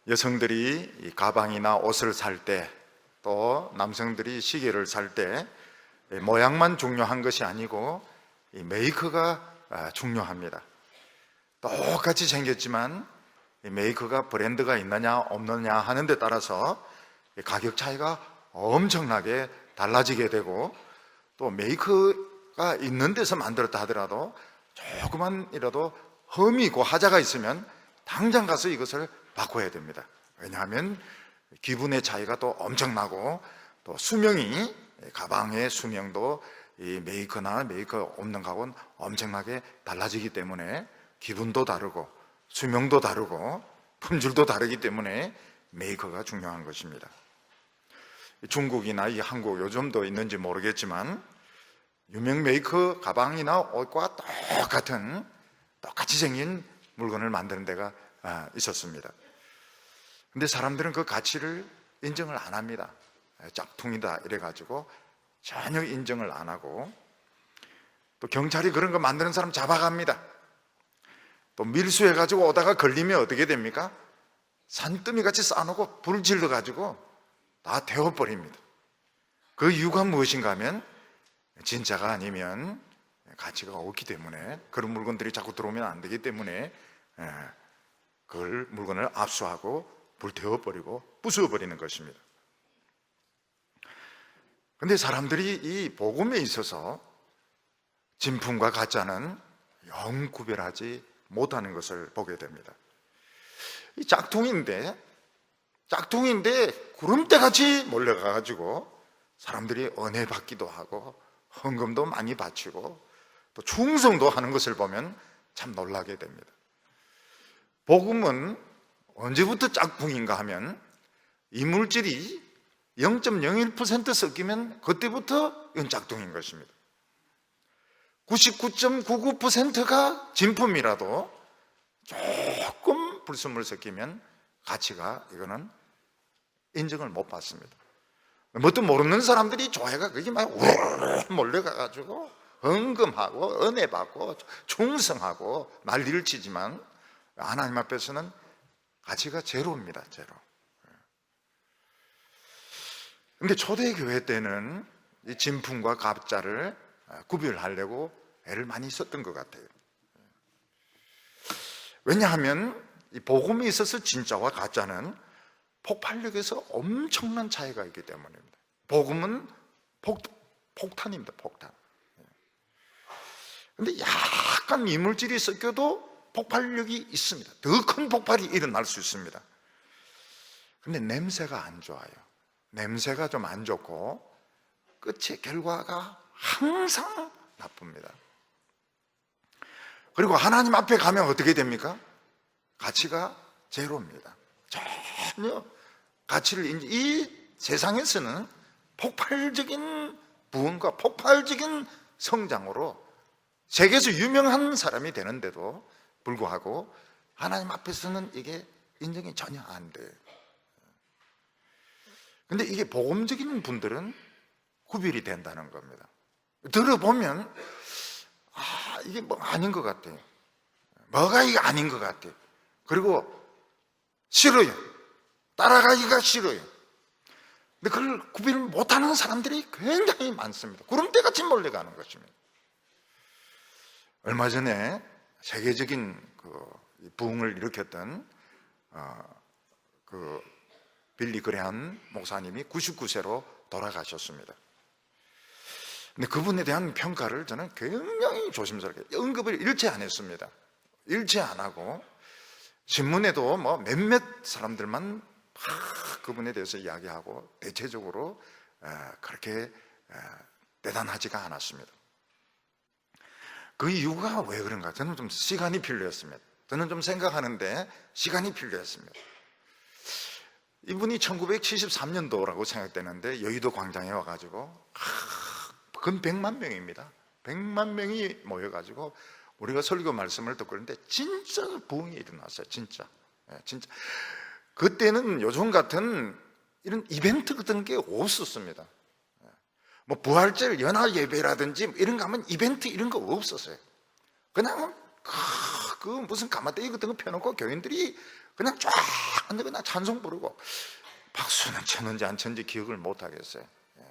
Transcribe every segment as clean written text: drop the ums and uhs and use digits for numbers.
여성들이 이 가방이나 옷을 살 때, 또 남성들이 시계를 살 때 모양만 중요한 것이 아니고 이 메이커가 중요합니다. 똑같이 생겼지만 이 메이커가 브랜드가 있느냐 없느냐 하는 데 따라서 가격 차이가 엄청나게 달라지게 되고, 또 메이커가 있는 데서 만들었다 하더라도 조그만이라도 흠이 있고 하자가 있으면 당장 가서 이것을 바꿔야 됩니다. 왜냐하면 기분의 차이가 또 엄청나고, 또 수명이, 가방의 수명도 이 메이커나 메이커 없는 가구는 엄청나게 달라지기 때문에 기분도 다르고 수명도 다르고 품질도 다르기 때문에 메이커가 중요한 것입니다. 중국이나 이 한국 요즘도 있는지 모르겠지만 유명 메이커 가방이나 옷과 똑같이 생긴 물건을 만드는 데가 있었습니다. 근데 사람들은 그 가치를 인정을 안 합니다. 짝퉁이다 이래가지고 전혀 인정을 안 하고, 또 경찰이 그런 거 만드는 사람 잡아갑니다. 또 밀수해가지고 오다가 걸리면 어떻게 됩니까? 산더미같이 쌓아놓고 불 질러가지고 다 태워버립니다. 그 이유가 무엇인가 하면 진짜가 아니면 가치가 없기 때문에, 그런 물건들이 자꾸 들어오면 안 되기 때문에 그걸 물건을 압수하고 불태워버리고 부수어버리는 것입니다. 그런데 사람들이 이 복음에 있어서 진품과 가짜는 영 구별하지 못하는 것을 보게 됩니다. 이 짝퉁인데 구름대같이 몰려가가지고 사람들이 은혜 받기도 하고 헌금도 많이 바치고 또 충성도 하는 것을 보면 참 놀라게 됩니다. 복음은 언제부터 짝퉁인가 하면 이물질이 0.01% 섞이면 그때부터 이건 짝퉁인 것입니다. 99.99%가 진품이라도 조금 불순물 섞이면 가치가, 이거는 인정을 못 받습니다. 뭣도 모르는 사람들이 교회가 거기 막 몰려가가지고 헌금하고 은혜 받고 충성하고 난리를 치지만 하나님 앞에서는 가치가 제로입니다. 제로. 근데 초대교회 때는 이 진품과 가짜를 구별하려고 애를 많이 썼던 것 같아요. 왜냐하면 이 복음에 있어서 진짜와 가짜는 폭발력에서 엄청난 차이가 있기 때문입니다. 복음은 폭탄입니다. 폭탄. 근데 약간 이물질이 섞여도 폭발력이 있습니다. 더 큰 폭발이 일어날 수 있습니다. 근데 냄새가 안 좋아요. 냄새가 좀 안 좋고 끝의 결과가 항상 나쁩니다. 그리고 하나님 앞에 가면 어떻게 됩니까? 가치가 제로입니다. 전혀 가치를 이 세상에서는 폭발적인 부흥과 폭발적인 성장으로 세계에서 유명한 사람이 되는데도 불구하고 하나님 앞에서는 이게 인정이 전혀 안 돼요. 근데 이게 복음적인 분들은 구별이 된다는 겁니다. 들어보면 이게 뭐 아닌 것 같아요. 뭐가 이게 아닌 것 같아요. 그리고 싫어요. 따라가기가 싫어요. 근데 그걸 구별 못하는 사람들이 굉장히 많습니다. 구름대같이 몰려가는 것입니다. 얼마 전에 세계적인 부흥을 일으켰던 빌리 그레함 목사님이 99세로 돌아가셨습니다. 근데 그분에 대한 평가를 저는 굉장히 조심스럽게, 언급을 일체 안 했습니다. 일체 안 하고 신문에도 뭐 몇몇 사람들만 그분에 대해서 이야기하고 대체적으로 그렇게 대단하지가 않았습니다. 그 이유가 왜 그런가? 저는 좀 시간이 필요했습니다. 저는 좀 생각하는데 시간이 필요했습니다. 이분이 1973년도라고 생각되는데 여의도 광장에 와가지고 근 100만 명입니다. 100만 명이 모여가지고 우리가 설교 말씀을 듣고 있는데 진짜 부흥이 일어났어요. 진짜. 그때는 요즘 같은 이런 이벤트 같은 게 없었습니다. 뭐 부활절 연합 예배라든지 이런 거 하면 이벤트 이런 거 없었어요. 그냥 그 무슨 가마떼기 같은 거 펴놓고 교인들이 그냥 쫙 앉아 그냥 찬송 부르고, 박수는 쳤는지 안 쳤는지 기억을 못 하겠어요.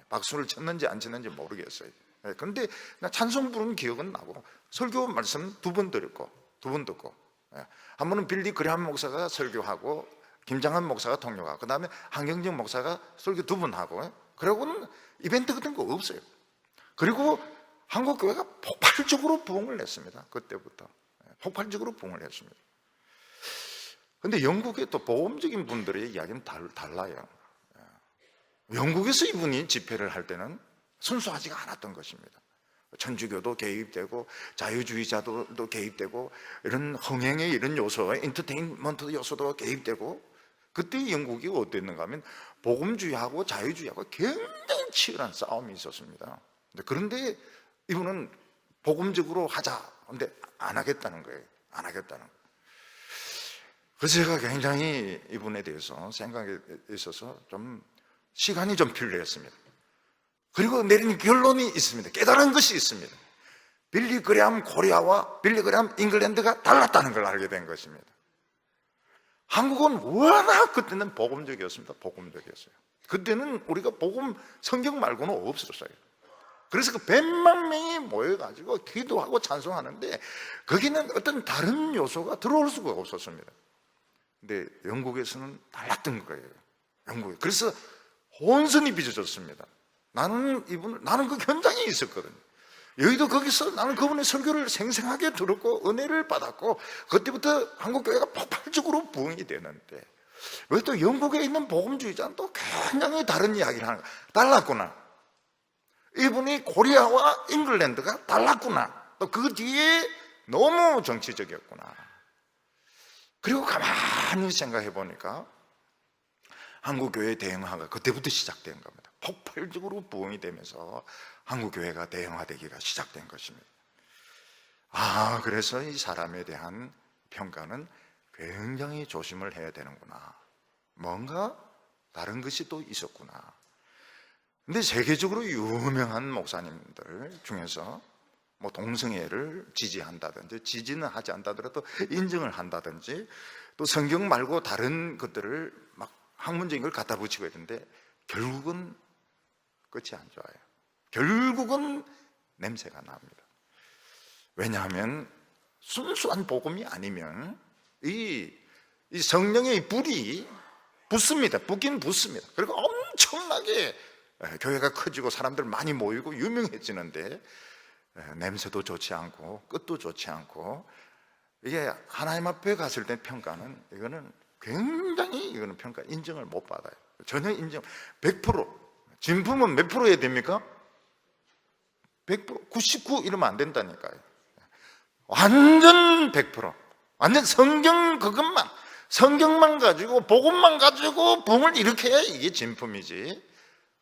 박수를 쳤는지 안 쳤는지 모르겠어요. 그런데 그냥 찬송 부르는 기억은 나고, 설교 말씀 2번 들었고 2번 듣고, 한 번은 빌리 그레함 목사가 설교하고 김장한 목사가 통역하고, 그 다음에 한경정 목사가 설교 2번 하고, 그러고는 이벤트 같은 거 없어요. 그리고 한국교회가 폭발적으로 부흥을 했습니다. 그때부터 폭발적으로 부흥을 했습니다. 근데 영국의 또 보험적인 분들의 이야기는 달라요. 영국에서 이분이 집회를 할 때는 순수하지가 않았던 것입니다. 천주교도 개입되고 자유주의자도 개입되고, 이런 흥행의 이런 요소, 엔터테인먼트 요소도 개입되고, 그때 영국이 어땠는가 하면 복음주의하고 자유주의하고 굉장히 치열한 싸움이 있었습니다. 그런데 이분은 복음적으로 하자, 근데 안 하겠다는 거예요. 안 하겠다는 거예요. 그래서 제가 굉장히 이분에 대해서 생각에 있어서 좀 시간이 좀 필요했습니다. 그리고 내린 결론이 있습니다. 깨달은 것이 있습니다. 빌리 그레함 코리아와 빌리 그레함 잉글랜드가 달랐다는 걸 알게 된 것입니다. 한국은 워낙 그때는 복음적이었습니다. 복음적이었어요. 그때는 우리가 복음, 성경 말고는 없었어요. 그래서 그 100만 명이 모여가지고 기도하고 찬송하는데 거기는 어떤 다른 요소가 들어올 수가 없었습니다. 근데 영국에서는 달랐던 거예요. 영국에. 그래서 혼선이 빚어졌습니다. 나는 그 현장에 있었거든요. 여기도 거기서 나는 그분의 설교를 생생하게 들었고 은혜를 받았고, 그때부터 한국교회가 폭발적으로 부흥이 되는데, 왜 또 영국에 있는 복음주의자는 또 굉장히 다른 이야기를 하는 거야. 달랐구나. 이분이 코리아와 잉글랜드가 달랐구나. 또 그 뒤에 너무 정치적이었구나. 그리고 가만히 생각해 보니까 한국교회 대형화가 그때부터 시작된 겁니다. 폭발적으로 부흥이 되면서 한국교회가 대형화되기가 시작된 것입니다. 그래서 이 사람에 대한 평가는 굉장히 조심을 해야 되는구나. 뭔가 다른 것이 또 있었구나. 근데 세계적으로 유명한 목사님들 중에서 뭐 동성애를 지지한다든지, 지지는 하지 않다더라도 인정을 한다든지, 또 성경 말고 다른 것들을 막 학문적인 걸 갖다 붙이고 있는데, 결국은 끝이 안 좋아요. 결국은 냄새가 납니다. 왜냐하면 순수한 복음이 아니면 이 성령의 불이 붙습니다. 붙긴 붙습니다. 그리고 엄청나게 교회가 커지고 사람들 많이 모이고 유명해지는데, 냄새도 좋지 않고 끝도 좋지 않고, 이게 하나님 앞에 갔을 때 평가는, 이거는 굉장히, 이거는 평가 인정을 못 받아요. 전혀 인정. 100% 진품은 몇 프로 해야 됩니까? 100%, 99 이러면 안 된다니까요. 완전 100%, 완전 성경만 가지고, 복음만 가지고 붐을 일으켜야 이게 진품이지.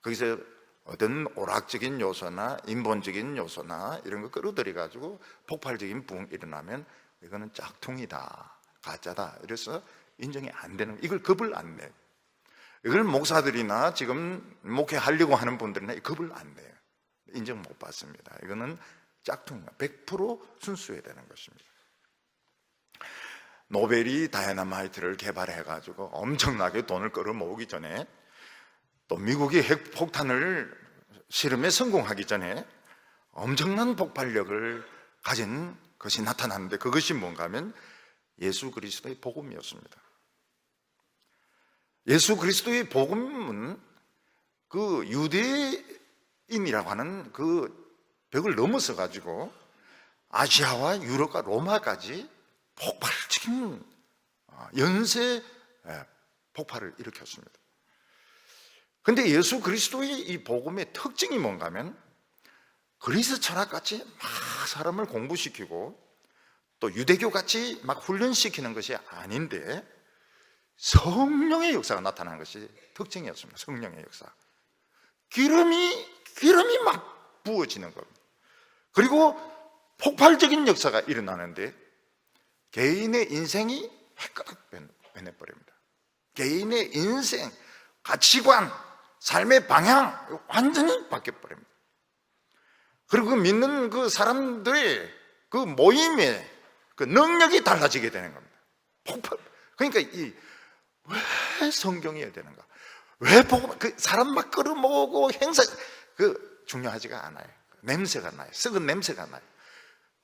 거기서 어떤 오락적인 요소나 인본적인 요소나 이런 거 끌어들여 가지고 폭발적인 붐이 일어나면 이거는 짝퉁이다, 가짜다, 이래서 인정이 안 되는, 이걸 겁을 안 내요. 이걸 목사들이나 지금 목회하려고 하는 분들은 겁을 안 내요. 인정 못 받습니다. 이거는 짝퉁이다. 100% 순수해야 되는 것입니다. 노벨이 다이너마이트를 개발해 가지고 엄청나게 돈을 끌어모으기 전에, 또 미국이 핵폭탄을 실험에 성공하기 전에 엄청난 폭발력을 가진 것이 나타났는데, 그것이 뭔가 하면 예수 그리스도의 복음이었습니다. 예수 그리스도의 복음은 그 유대인이라고 하는 그 벽을 넘어서 가지고 아시아와 유럽과 로마까지 폭발적인 연쇄 폭발을 일으켰습니다. 그런데 예수 그리스도의 이 복음의 특징이 뭔가 하면, 그리스 철학같이 막 사람을 공부시키고 또 유대교같이 막 훈련시키는 것이 아닌데, 성령의 역사가 나타나는 것이 특징이었습니다. 성령의 역사. 기름이 막 부어지는 겁니다. 그리고 폭발적인 역사가 일어나는데, 개인의 인생이 획가닥 변해버립니다. 개인의 인생, 가치관, 삶의 방향 완전히 바뀌어버립니다. 그리고 그 믿는 그 사람들의 그 모임의 그 능력이 달라지게 되는 겁니다. 폭발. 그러니까 왜 성경이어야 되는가? 왜 복음, 사람 막 끌어모으고 행사, 중요하지가 않아요. 냄새가 나요. 썩은 냄새가 나요.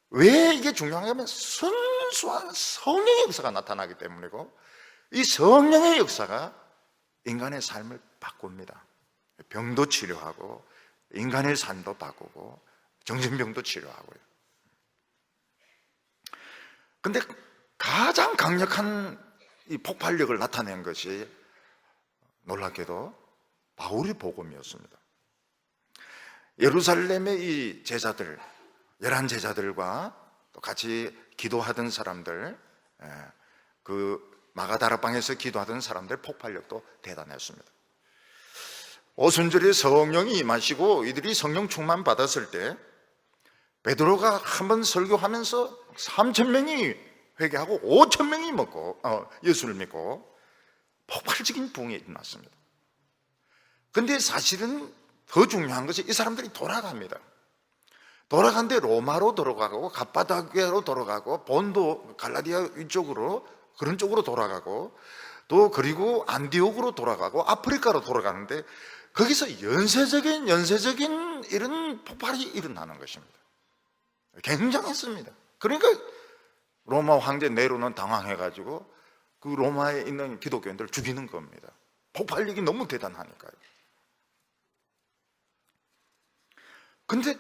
왜 이게 중요하냐면 순수한 성령의 역사가 나타나기 때문이고, 이 성령의 역사가 인간의 삶을 바꿉니다. 병도 치료하고 인간의 삶도 바꾸고 정신병도 치료하고요. 근데 가장 강력한 이 폭발력을 나타낸 것이 놀랍게도 바울의 복음이었습니다. 예루살렘의 이 제자들, 11 제자들과 또 같이 기도하던 사람들, 그 마가다락방에서 기도하던 사람들 폭발력도 대단했습니다. 오순절에 성령이 임하시고 이들이 성령 충만 받았을 때 베드로가 한번 설교하면서 3,000명이 회개하고 5,000명이 예수를 믿고 폭발적인 부흥이 일어났습니다. 그런데 사실은 더 중요한 것이 이 사람들이 돌아갑니다. 돌아간데 로마로 돌아가고 갑바다기아로 돌아가고 본도 갈라디아 위쪽으로 그런 쪽으로 돌아가고 또 그리고 안디옥으로 돌아가고 아프리카로 돌아가는데 거기서 연쇄적인 이런 폭발이 일어나는 것입니다. 굉장했습니다. 그러니까 로마 황제 네로는 당황해가지고 그 로마에 있는 기독교인들을 죽이는 겁니다. 폭발력이 너무 대단하니까요. 근데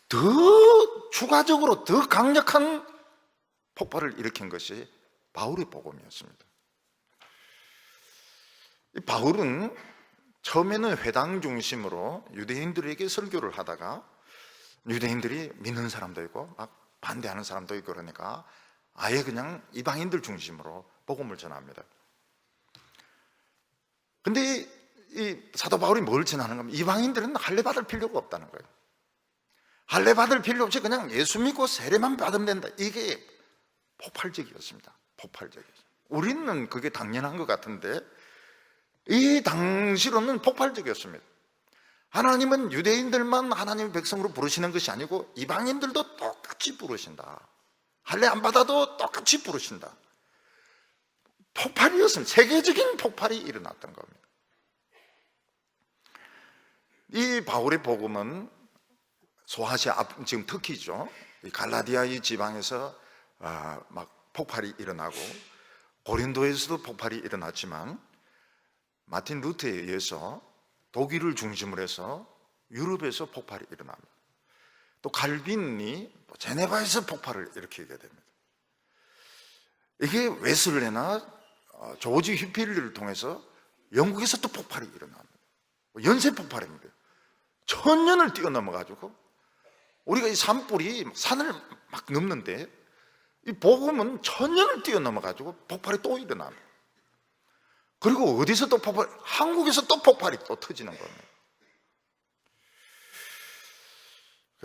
더 추가적으로 더 강력한 폭발을 일으킨 것이 바울의 복음이었습니다. 이 바울은 처음에는 회당 중심으로 유대인들에게 설교를 하다가 유대인들이 믿는 사람도 있고 막 반대하는 사람도 있고 그러니까 아예 그냥 이방인들 중심으로 복음을 전합니다. 근데 이 사도 바울이 뭘 전하는가 하면 이방인들은 할례 받을 필요가 없다는 거예요. 할례 받을 필요 없이 그냥 예수 믿고 세례만 받으면 된다. 이게 폭발적이었습니다. 폭발적이었어요. 우리는 그게 당연한 것 같은데 이 당시로는 폭발적이었습니다. 하나님은 유대인들만 하나님의 백성으로 부르시는 것이 아니고 이방인들도 똑같이 부르신다. 할례 안 받아도 똑같이 부르신다. 폭발이었습니다. 세계적인 폭발이 일어났던 겁니다. 이 바울의 복음은 소아시아, 지금 터키죠. 이 갈라디아 이 지방에서 막 폭발이 일어나고 고린도에서도 폭발이 일어났지만 마틴 루터에 의해서 독일을 중심으로 해서 유럽에서 폭발이 일어납니다. 또 칼빈이 제네바에서 폭발을 일으키게 됩니다. 이게 웨슬레나 조지 휘필리를 통해서 영국에서 또 폭발이 일어납니다. 연쇄 폭발입니다. 1000년을 뛰어넘어가지고 우리가 이 산불이 산을 막 넘는데 이 복음은 1000년을 뛰어넘어가지고 폭발이 또 일어납니다. 그리고 어디서 또 한국에서 또 폭발이 또 터지는 겁니다.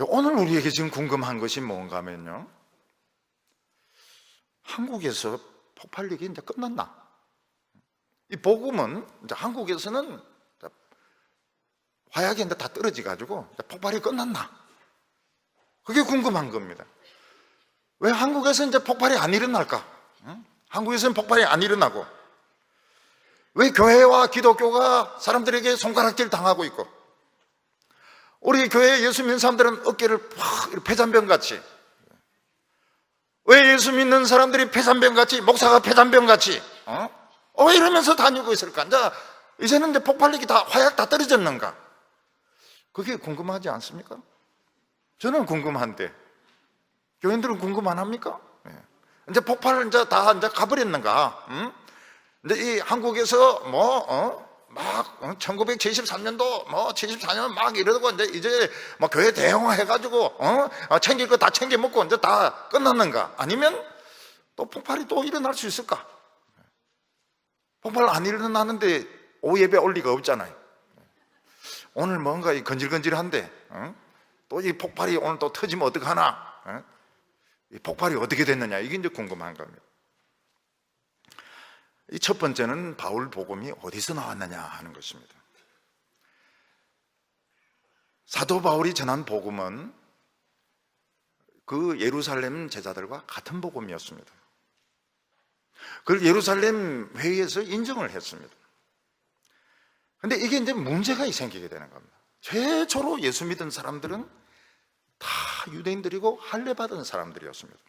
오늘 우리에게 지금 궁금한 것이 뭔가 하면요, 한국에서 폭발력이 이제 끝났나? 이 복음은 이제 한국에서는 화약이 이제 다 떨어져가지고 폭발이 끝났나? 그게 궁금한 겁니다. 왜 한국에서 이제 폭발이 안 일어날까? 한국에서는 폭발이 안 일어나고 왜 교회와 기독교가 사람들에게 손가락질 당하고 있고 우리 교회에 예수 믿는 사람들은 어깨를 팍 폐잔병같이, 왜 예수 믿는 사람들이 폐잔병같이, 목사가 폐잔병같이 왜 이러면서 다니고 있을까? 이제는 이제 폭발력이 다 화약 다 떨어졌는가? 그게 궁금하지 않습니까? 저는 궁금한데 교인들은 궁금 안 합니까? 이제 폭발을 이제 다 이제 가버렸는가? 근데 이 한국에서 막 1973년도 74년 막 이러고 이제 막 교회 대형화 해가지고 챙길 거 다 챙겨 먹고 이제 다 끝났는가? 아니면 또 폭발이 또 일어날 수 있을까? 폭발 안 일어나는데 오후 예배 올 리가 없잖아요. 오늘 뭔가 건질건질한데 또 이 폭발이 오늘 또 터지면 어떡하나? 이 폭발이 어떻게 됐느냐? 이게 이제 궁금한 겁니다. 이 첫 번째는 바울 복음이 어디서 나왔느냐 하는 것입니다. 사도 바울이 전한 복음은 그 예루살렘 제자들과 같은 복음이었습니다. 그걸 예루살렘 회의에서 인정을 했습니다. 근데 이게 이제 문제가 생기게 되는 겁니다. 최초로 예수 믿은 사람들은 다 유대인들이고 할례 받은 사람들이었습니다.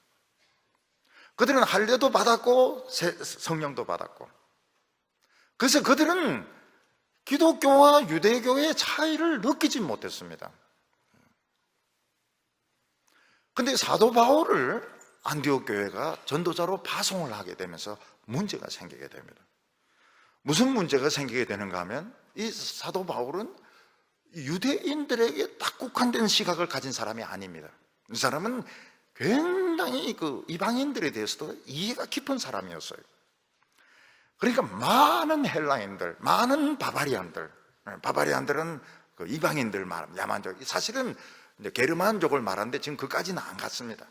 그들은 할례도 받았고 성령도 받았고, 그래서 그들은 기독교와 유대교의 차이를 느끼지 못했습니다. 근데 사도 바울을 안디옥 교회가 전도자로 파송을 하게 되면서 문제가 생기게 됩니다. 무슨 문제가 생기게 되는가 하면, 이 사도 바울은 유대인들에게 딱 국한된 시각을 가진 사람이 아닙니다. 이 사람은 굉장히 그 이방인들에 대해서도 이해가 깊은 사람이었어요. 그러니까 많은 헬라인들, 많은 바바리안들은 그 이방인들 말, 야만족, 사실은 이제 게르만족을 말하는데 지금 그까지는 안 갔습니다.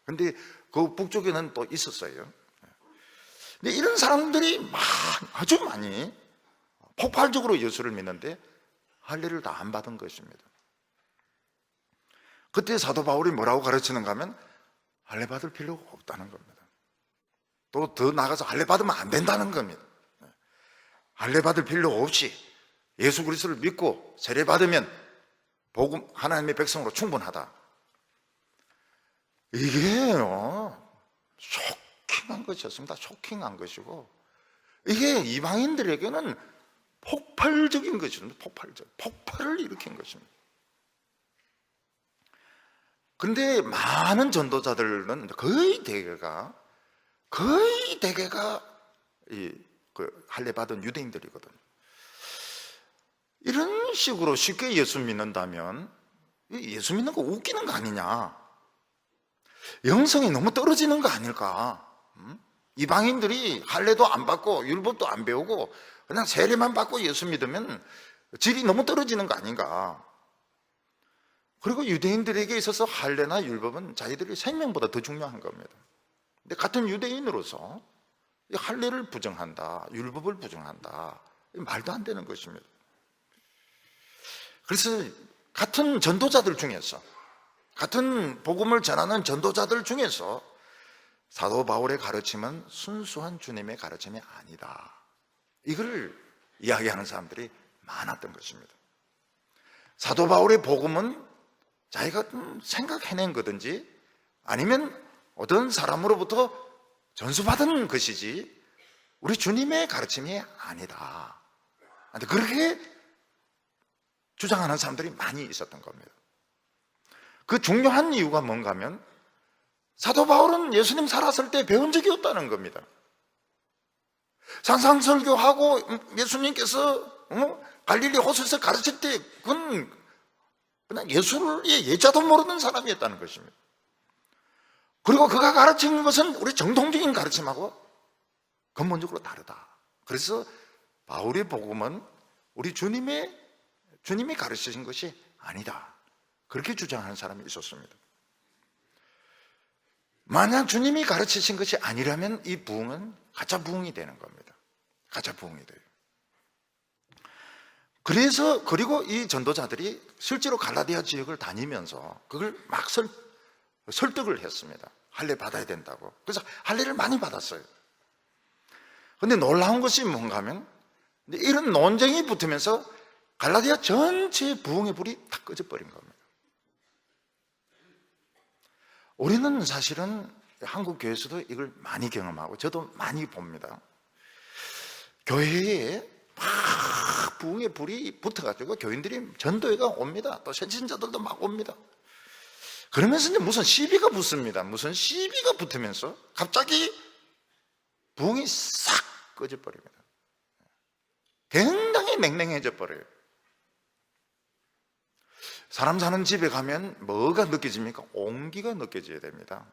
근데 그 북쪽에는 또 있었어요. 근데 이런 사람들이 아주 많이 폭발적으로 예수를 믿는데 할례를 다 안 받은 것입니다. 그때 사도 바울이 뭐라고 가르치는가 하면 할례 받을 필요가 없다는 겁니다. 또 더 나가서 할례 받으면 안 된다는 겁니다. 할례 받을 필요 없이 예수 그리스도를 믿고 세례 받으면 복음 하나님의 백성으로 충분하다. 이게요, 쇼킹한 것이었습니다. 쇼킹한 것이고, 이게 이방인들에게는 폭발적인 것입니다. 폭발을 일으킨 것입니다. 그런데 많은 전도자들은 거의 대개가 그 할례 받은 유대인들이거든요. 이런 식으로 쉽게 예수 믿는다면 예수 믿는 거 웃기는 거 아니냐, 영성이 너무 떨어지는 거 아닐까. 이방인들이 할례도 안 받고 율법도 안 배우고 그냥 세례만 받고 예수 믿으면 질이 너무 떨어지는 거 아닌가. 그리고 유대인들에게 있어서 할례나 율법은 자기들의 생명보다 더 중요한 겁니다. 근데 같은 유대인으로서 할례를 부정한다, 율법을 부정한다, 말도 안 되는 것입니다. 그래서 같은 전도자들 중에서, 같은 복음을 전하는 전도자들 중에서 사도 바울의 가르침은 순수한 주님의 가르침이 아니다, 이걸 이야기하는 사람들이 많았던 것입니다. 사도 바울의 복음은 자기가 생각해낸 거든지 아니면 어떤 사람으로부터 전수받은 것이지 우리 주님의 가르침이 아니다, 그렇게 주장하는 사람들이 많이 있었던 겁니다. 그 중요한 이유가 뭔가 하면 사도 바울은 예수님 살았을 때 배운 적이 없다는 겁니다. 산상설교하고 예수님께서 갈릴리 호수에서 가르칠 때 그건 그냥 예수의 예자도 모르는 사람이었다는 것입니다. 그리고 그가 가르치는 것은 우리 정통적인 가르침하고 근본적으로 다르다. 그래서 바울의 복음은 우리 주님이 가르치신 것이 아니다, 그렇게 주장하는 사람이 있었습니다. 만약 주님이 가르치신 것이 아니라면 이 부흥은 가짜 부흥이 되는 겁니다. 가짜 부흥이 돼요. 그리고 이 전도자들이 실제로 갈라디아 지역을 다니면서 그걸 막 설득을 했습니다. 할례 받아야 된다고. 그래서 할례를 많이 받았어요. 그런데 놀라운 것이 뭔가 하면 이런 논쟁이 붙으면서 갈라디아 전체 부흥의 불이 다 꺼져버린 겁니다. 우리는 사실은 한국 교회에서도 이걸 많이 경험하고 저도 많이 봅니다. 교회에 막 부흥의 불이 붙어가지고 교인들이 전도회가 옵니다. 또 신천자들도 막 옵니다. 그러면서 이제 무슨 시비가 붙습니다. 무슨 시비가 붙으면서 갑자기 부흥이 싹 꺼져버립니다. 굉장히 냉랭해져 버려요. 사람 사는 집에 가면 뭐가 느껴집니까? 온기가 느껴져야 됩니다.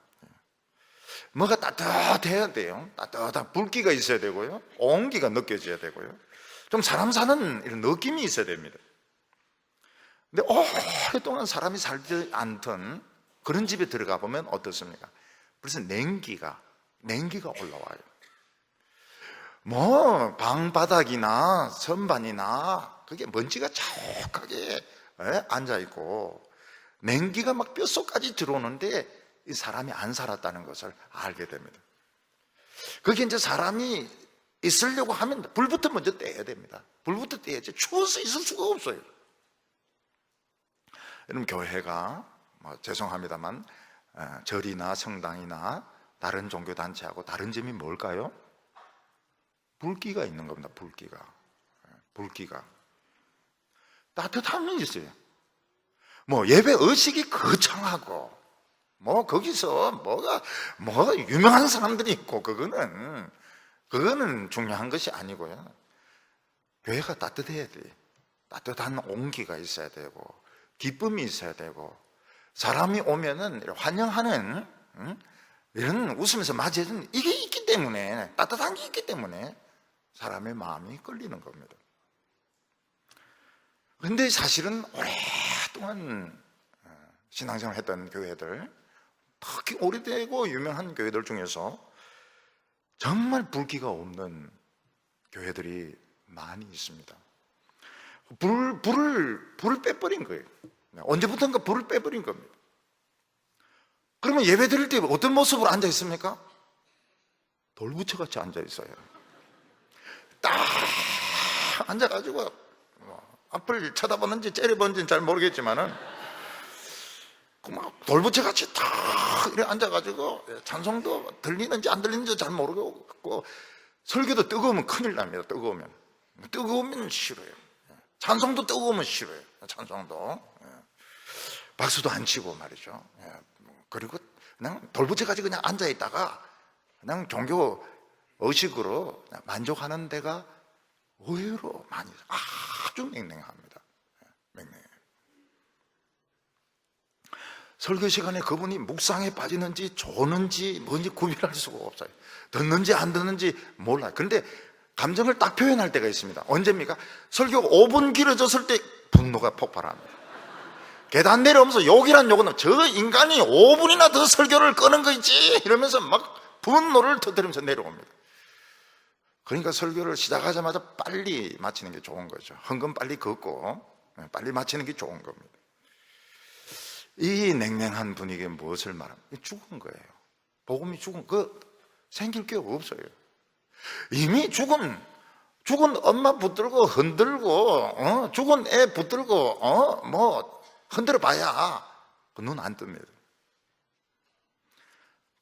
뭐가 따뜻해야 돼요. 따뜻한 불기가 있어야 되고요, 온기가 느껴져야 되고요, 좀 사람 사는 이런 느낌이 있어야 됩니다. 근데 오랫동안 사람이 살지 않던 그런 집에 들어가 보면 어떻습니까? 벌써 냉기가 올라와요. 뭐 방바닥이나 선반이나 그게 먼지가 자욱하게 앉아있고 냉기가 막 뼛속까지 들어오는데 이 사람이 안 살았다는 것을 알게 됩니다. 거기 이제 사람이 있으려고 하면 불부터 먼저 떼야 됩니다. 불부터 떼야지 추워서 있을 수가 없어요. 여러분, 교회가 죄송합니다만 절이나 성당이나 다른 종교단체하고 다른 점이 뭘까요? 불기가 있는 겁니다. 불기가 따뜻함이 있어요. 예배 의식이 거창하고 거기서 뭐가 유명한 사람들이 있고 그거는 중요한 것이 아니고요. 교회가 따뜻해야 돼. 따뜻한 온기가 있어야 되고 기쁨이 있어야 되고 사람이 오면은 환영하는 이런 웃으면서 맞이해주는 이게 있기 때문에, 따뜻한 게 있기 때문에 사람의 마음이 끌리는 겁니다. 그런데 사실은 오랫동안 신앙생활을 했던 교회들, 특히 오래되고 유명한 교회들 중에서 정말 불기가 없는 교회들이 많이 있습니다. 불을 빼버린 거예요. 언제부턴가 불을 빼버린 겁니다. 그러면 예배 드릴 때 어떤 모습으로 앉아 있습니까? 돌부처같이 앉아 있어요. 딱 앉아가지고 앞을 쳐다보는지 째려보는지는 잘 모르겠지만은 막 돌부처같이 딱 이렇게 앉아가지고 찬송도 들리는지 안 들리는지 잘 모르겠고 설교도 뜨거우면 큰일 납니다. 뜨거우면 싫어요. 찬송도 뜨거우면 싫어요. 찬송도 박수도 안 치고 말이죠. 그리고 그냥 돌부처같이 그냥 앉아있다가 그냥 종교 의식으로 만족하는 데가 의외로 많이, 아주 맹맹합니다. 맹맹해요. 설교 시간에 그분이 묵상에 빠지는지 조는지 뭔지 구별할 수가 없어요. 듣는지 안 듣는지 몰라요. 그런데 감정을 딱 표현할 때가 있습니다. 언제입니까? 설교 5분 길어졌을 때 분노가 폭발합니다. 계단 내려오면서 욕이란 욕은 저 인간이 5분이나 더 설교를 끄는 거 있지 이러면서 막 분노를 터뜨리면서 내려옵니다. 그러니까 설교를 시작하자마자 빨리 마치는 게 좋은 거죠. 헌금 빨리 걷고 빨리 마치는 게 좋은 겁니다. 이 냉랭한 분위기에 무엇을 말합니까? 죽은 거예요. 복음이 죽은 생길 게 없어요. 이미 죽은 엄마 붙들고 흔들고 죽은 애 붙들고 흔들어 봐야 눈 안 뜹니다.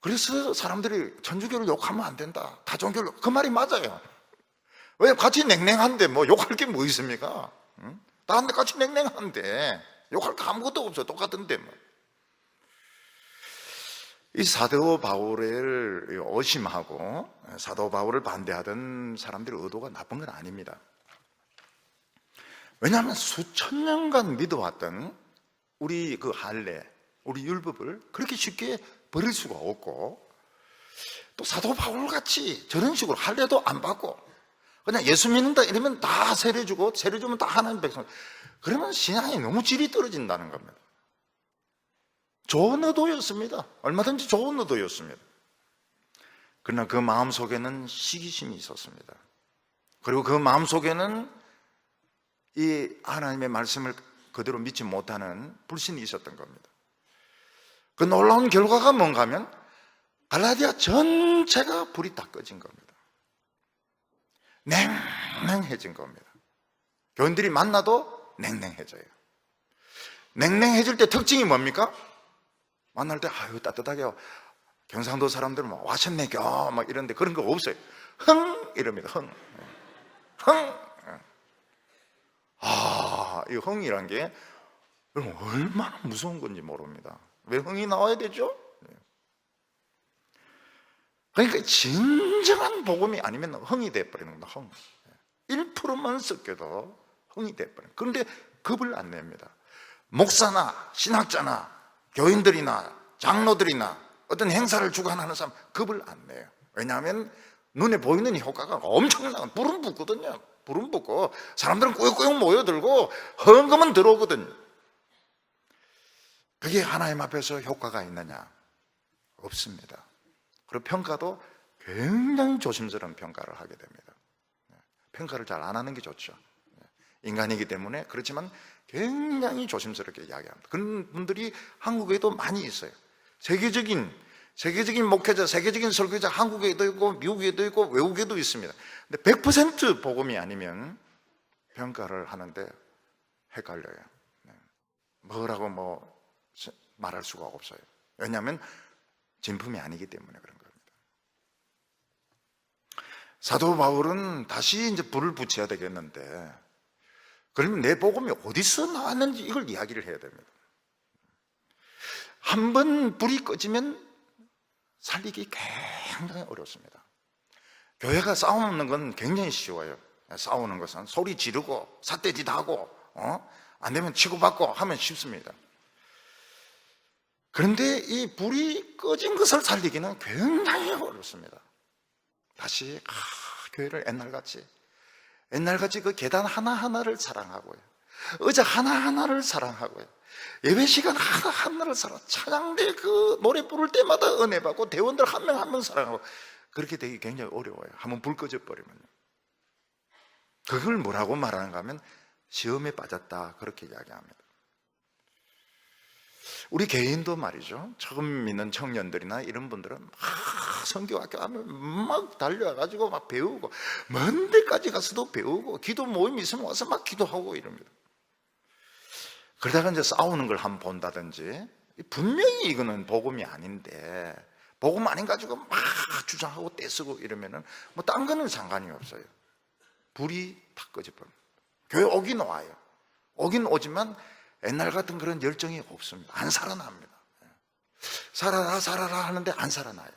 그래서 사람들이 천주교를 욕하면 안 된다, 다종교를, 그 말이 맞아요. 왜? 같이 냉랭한데 욕할 게 뭐 있습니까? 다른 데 같이 냉랭한데 욕할 거 아무것도 없어요. 똑같은데 이 사도 바울을 의심하고 사도 바울을 반대하던 사람들의 의도가 나쁜 건 아닙니다. 왜냐하면 수천 년간 믿어왔던 우리 그 할례, 우리 율법을 그렇게 쉽게 버릴 수가 없고, 또 사도 바울같이 저런 식으로 할례도 안 받고 그냥 예수 믿는다 이러면 다 세례주고 세례주면 다 하나님 백성, 그러면 신앙이 너무 질이 떨어진다는 겁니다. 좋은 의도였습니다. 얼마든지 좋은 의도였습니다. 그러나 그 마음속에는 시기심이 있었습니다. 그리고 그 마음속에는 이 하나님의 말씀을 그대로 믿지 못하는 불신이 있었던 겁니다. 그 놀라운 결과가 뭔가 하면 갈라디아 전체가 불이 다 꺼진 겁니다. 냉랭해진 겁니다. 교인들이 만나도 냉랭해져요. 냉랭해질 때 특징이 뭡니까? 만날 때 아유 따뜻하게, 경상도 사람들은 막 와셨네겨 막 이런데 그런 거 없어요. 흥 이럽니다. 흥. 이 흥이란 게 얼마나 무서운 건지 모릅니다. 왜 흥이 나와야 되죠? 그러니까 진정한 복음이 아니면 흥이 돼버리는 겁니다. 흥. 1%만 섞여도 흥이 돼버려요. 그런데 겁을 안 냅니다. 목사나 신학자나 교인들이나 장로들이나 어떤 행사를 주관하는 사람 겁을 안 내요. 왜냐하면 눈에 보이는 효과가 엄청나요. 불은 붙거든요. 불은 붙고 사람들은 꾸역꾸역 모여들고 헌금은 들어오거든요. 그게 하나님 앞에서 효과가 있느냐? 없습니다. 그리고 평가도 굉장히 조심스러운 평가를 하게 됩니다. 평가를 잘 안 하는 게 좋죠. 인간이기 때문에. 그렇지만 굉장히 조심스럽게 이야기합니다. 그런 분들이 한국에도 많이 있어요. 세계적인 세계적인 목회자, 세계적인 설교자 한국에도 있고 미국에도 있고 외국에도 있습니다. 근데 100% 복음이 아니면 평가를 하는데 헷갈려요. 뭐라고 말할 수가 없어요. 왜냐하면 진품이 아니기 때문에 그런 겁니다. 사도 바울은 다시 이제 불을 붙여야 되겠는데, 그러면 내 복음이 어디서 나왔는지 이걸 이야기를 해야 됩니다. 한 번 불이 꺼지면 살리기 굉장히 어렵습니다. 교회가 싸우는 건 굉장히 쉬워요. 싸우는 것은 소리 지르고 삿대짓 하고 안 되면 치고받고 하면 쉽습니다. 그런데 이 불이 꺼진 것을 살리기는 굉장히 어렵습니다. 다시 교회를 옛날같이 그 계단 하나하나를 사랑하고요, 의자 하나하나를 사랑하고요, 예배 시간 하나하나를 찬양대 그 노래 부를 때마다 은혜 받고 대원들 한 명 한 명 사랑하고, 그렇게 되기 굉장히 어려워요. 한번 불 꺼져 버리면요. 그걸 뭐라고 말하는가 하면 시험에 빠졌다, 그렇게 이야기합니다. 우리 개인도 말이죠, 처음 믿는 청년들이나 이런 분들은 막 선교학교 하면 막 달려가지고 막 배우고, 먼 데까지 가서도 배우고, 기도 모임 있으면 와서 막 기도하고 이럽니다. 그러다가 이제 싸우는 걸 한번 본다든지, 분명히 이거는 복음이 아닌데 복음 아닌 가지고 막 주장하고 떼쓰고 이러면은 딴 거는 상관이 없어요. 불이 탁 꺼져버립니다. 교회 오긴 와요. 오긴 오지만 옛날 같은 그런 열정이 없습니다. 안 살아납니다. 살아라 하는데 안 살아나요.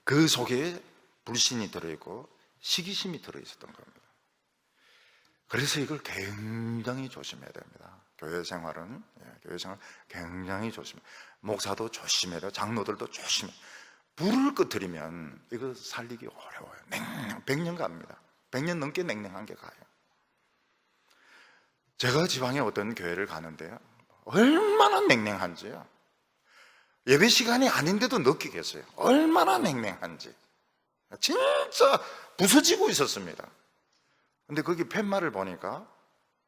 그 속에 불신이 들어있고 시기심이 들어있었던 겁니다. 그래서 이걸 굉장히 조심해야 됩니다. 교회 생활은 굉장히 조심해요. 목사도 조심해야 돼요. 장로들도 조심해요. 불을 꺼뜨리면 이거 살리기 어려워요. 100년 갑니다. 100년 넘게 냉랭한 게 가요. 제가 지방에 어떤 교회를 가는데요, 얼마나 냉랭한지요, 예배 시간이 아닌데도 느끼겠어요. 얼마나 냉랭한지. 진짜 부서지고 있었습니다. 근데 거기 팻말을 보니까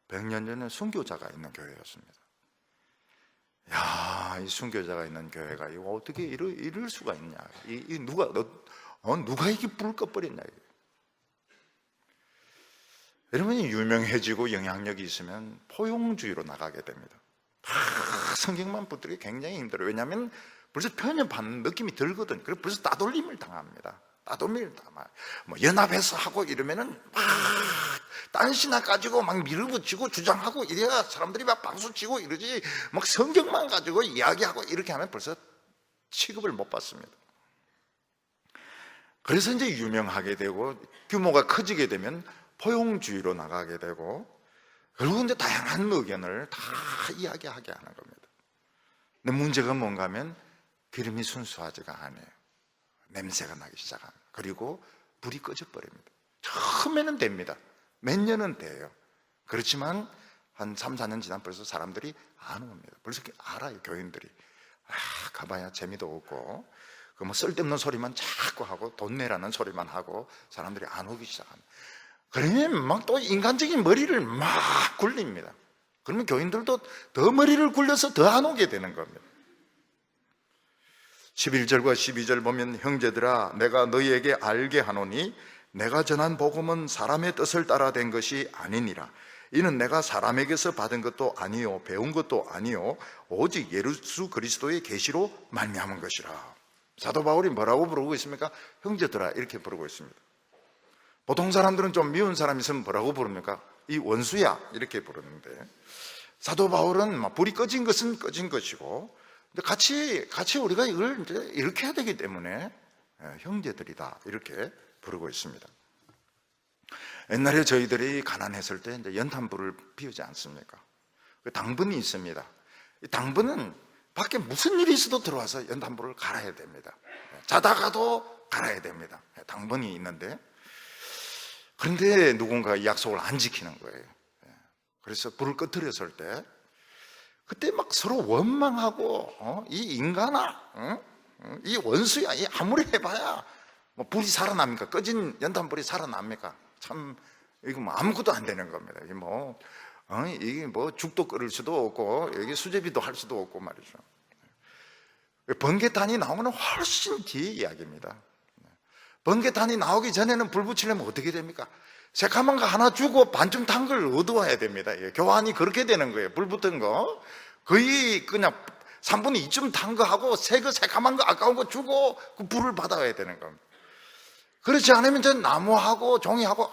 100년 전에 순교자가 있는 교회였습니다. 야, 이 순교자가 있는 교회가 이거 어떻게 이럴 수가 있냐? 누가 이게 불 꺼버렸냐? 여러분이 유명해지고 영향력이 있으면 포용주의로 나가게 됩니다. 성경만 붙들기 굉장히 힘들어요. 왜냐하면 벌써 편협한 느낌이 들거든요. 그래서 벌써 따돌림을 당합니다. 따돌림을 당해요. 연합해서 하고 이러면은 막 딴시나 가지고 막 밀어붙이고 주장하고 이래야 사람들이 막 박수치고 이러지, 막 성경만 가지고 이야기하고 이렇게 하면 벌써 취급을 못 받습니다. 그래서 이제 유명하게 되고 규모가 커지게 되면 포용주의로 나가게 되고, 결국 이제 다양한 의견을 다 이야기하게 하는 겁니다. 근데 문제가 뭔가 하면 기름이 순수하지가 않아요. 냄새가 나기 시작합니다. 그리고 불이 꺼져버립니다. 처음에는 됩니다. 몇 년은 돼요. 그렇지만 한 3, 4년 지나면 벌써 사람들이 안 옵니다. 벌써 알아요, 교인들이. 가봐야 재미도 없고, 쓸데없는 소리만 자꾸 하고 돈 내라는 소리만 하고 사람들이 안 오기 시작합니다. 그러면 막 또 인간적인 머리를 막 굴립니다. 그러면 교인들도 더 머리를 굴려서 더 안 오게 되는 겁니다. 11절과 12절 보면, 형제들아 내가 너희에게 알게 하노니 내가 전한 복음은 사람의 뜻을 따라 된 것이 아니니라. 이는 내가 사람에게서 받은 것도 아니요 배운 것도 아니요 오직 예수 그리스도의 계시로 말미암은 것이라. 사도 바울이 뭐라고 부르고 있습니까? 형제들아 이렇게 부르고 있습니다. 보통 사람들은 좀 미운 사람이 있으면 뭐라고 부릅니까? 이 원수야 이렇게 부르는데, 사도 바울은 불이 꺼진 것은 꺼진 것이고, 근데 같이 우리가 이걸 이제 이렇게 해야 되기 때문에 형제들이다 이렇게 부르고 있습니다. 옛날에 저희들이 가난했을 때 이제 연탄불을 피우지 않습니까? 그 당분이 있습니다. 이 당분은 밖에 무슨 일이 있어도 들어와서 연탄불을 갈아야 됩니다. 자다가도 갈아야 됩니다. 당분이 있는데, 그런데 누군가 이 약속을 안 지키는 거예요. 그래서 불을 꺼뜨렸을 때 그때 막 서로 원망하고, 이 인간아, 이 원수야, 이 아무리 해봐야 불이 살아납니까? 꺼진 연탄불이 살아납니까? 참 이거 아무것도 안 되는 겁니다. 이게 죽도 끓일 수도 없고 여기 수제비도 할 수도 없고 말이죠. 번개탄이 나오면 훨씬 뒤의 이야기입니다. 번개탄이 나오기 전에는 불 붙이려면 어떻게 됩니까? 새카만 거 하나 주고 반쯤 탄 걸 얻어와야 됩니다. 교환이 그렇게 되는 거예요. 불 붙은 거 거의 그냥 3분의 2쯤 탄 거 하고 새 거 새카만 거 아까운 거 주고 그 불을 받아야 되는 겁니다. 그렇지 않으면 저 나무하고 종이하고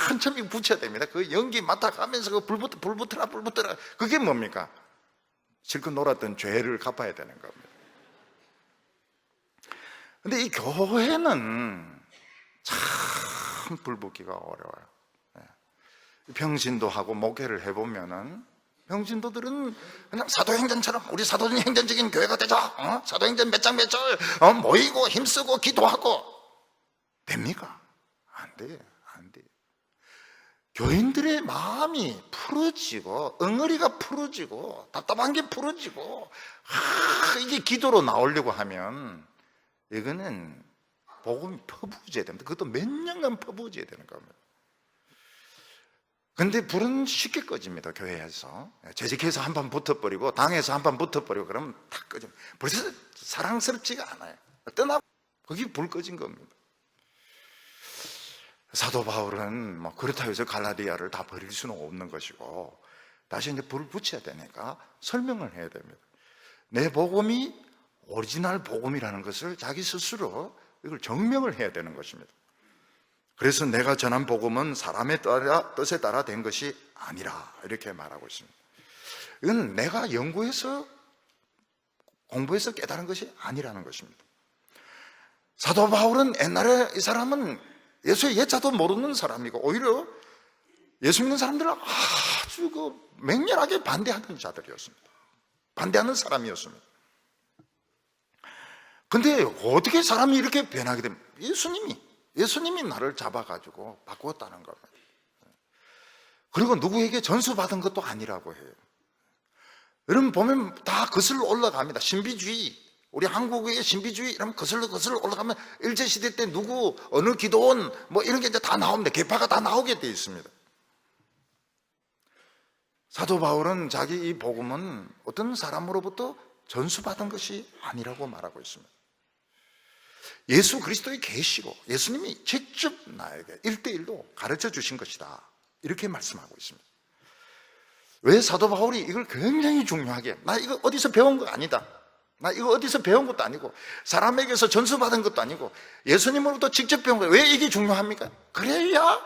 한참 붙여야 됩니다. 그 연기 맡아가면서 그 불 붙어라 그게 뭡니까? 실컷 놀았던 죄를 갚아야 되는 겁니다. 근데 이 교회는 참 불붙기가 어려워요. 평신도 하고 목회를 해보면은 평신도들은 그냥 사도행전처럼 우리 사도행 행전적인 교회가 되자, 사도행전 몇 장 몇 절 모이고 힘쓰고 기도하고 됩니까? 안 돼요. 교인들의 마음이 풀어지고 엉어리가 풀어지고 답답한 게 풀어지고 이게 기도로 나오려고 하면 이거는 복음이 퍼부어져야 됩니다. 그것도 몇 년간 퍼부어져야 되는 겁니다. 근데 불은 쉽게 꺼집니다. 교회에서 재직해서 한번 붙어버리고 당에서 한번 붙어버리고 그러면 다 꺼집니다. 벌써 사랑스럽지가 않아요. 떠나고 거기 불 꺼진 겁니다. 사도 바울은 뭐 그렇다고 해서 갈라디아를 다 버릴 수는 없는 것이고 다시 이제 불을 붙여야 되니까 설명을 해야 됩니다. 내 복음이 오리지널 복음이라는 것을 자기 스스로 이걸 증명을 해야 되는 것입니다. 그래서 내가 전한 복음은 사람의 뜻에 따라 된 것이 아니라 이렇게 말하고 있습니다. 이건 내가 연구해서 공부해서 깨달은 것이 아니라는 것입니다. 사도 바울은 옛날에 이 사람은 예수의 예자도 모르는 사람이고 오히려 예수 믿는 사람들은 아주 맹렬하게 반대하는 자들이었습니다. 반대하는 사람이었습니다. 근데 어떻게 사람이 이렇게 변하게 됩니까? 예수님이 나를 잡아가지고 바꾸었다는 겁니다. 그리고 누구에게 전수받은 것도 아니라고 해요. 여러분 보면 다 거슬러 올라갑니다. 신비주의, 우리 한국의 신비주의 이러면 거슬러 올라가면 일제시대 때 누구 어느 기도원 뭐 이런 게 이제 다 나옵니다. 계파가 다 나오게 돼 있습니다. 사도 바울은 자기 이 복음은 어떤 사람으로부터 전수받은 것이 아니라고 말하고 있습니다. 예수 그리스도의 계시고 예수님이 직접 나에게 1대1로 가르쳐 주신 것이다 이렇게 말씀하고 있습니다. 왜 사도 바울이 이걸 굉장히 중요하게 나 이거 어디서 배운 거 아니다, 나 이거 어디서 배운 것도 아니고 사람에게서 전수받은 것도 아니고 예수님으로부터 직접 배운 거예요. 왜 이게 중요합니까? 그래야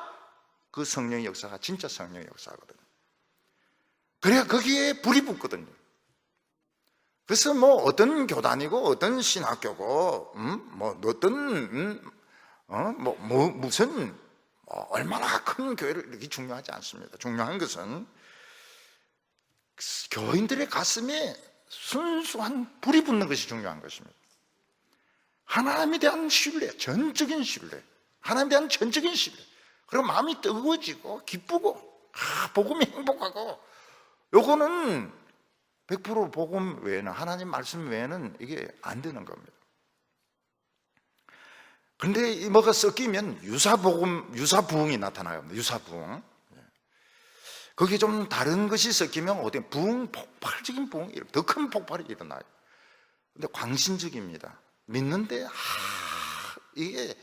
그 성령의 역사가 진짜 성령의 역사거든요. 그래야 거기에 불이 붙거든요. 그래서 뭐 어떤 교단이고 어떤 신학교고 뭐 어떤 무슨 얼마나 큰 교회를 이렇게 중요하지 않습니다. 중요한 것은 교인들의 가슴에 순수한 불이 붙는 것이 중요한 것입니다. 하나님에 대한 신뢰, 전적인 신뢰, 하나님에 대한 전적인 신뢰. 그리고 마음이 뜨거워지고 기쁘고 복음이 행복하고 요거는 100% 복음 외에는 하나님 말씀 외에는 이게 안 되는 겁니다. 그런데 뭐가 섞이면 유사부흥이 나타나요. 유사부흥. 거기에 좀 다른 것이 섞이면 어디 폭발적인 부흥, 더 큰 폭발이 일어나요. 근데 광신적입니다. 믿는데 이게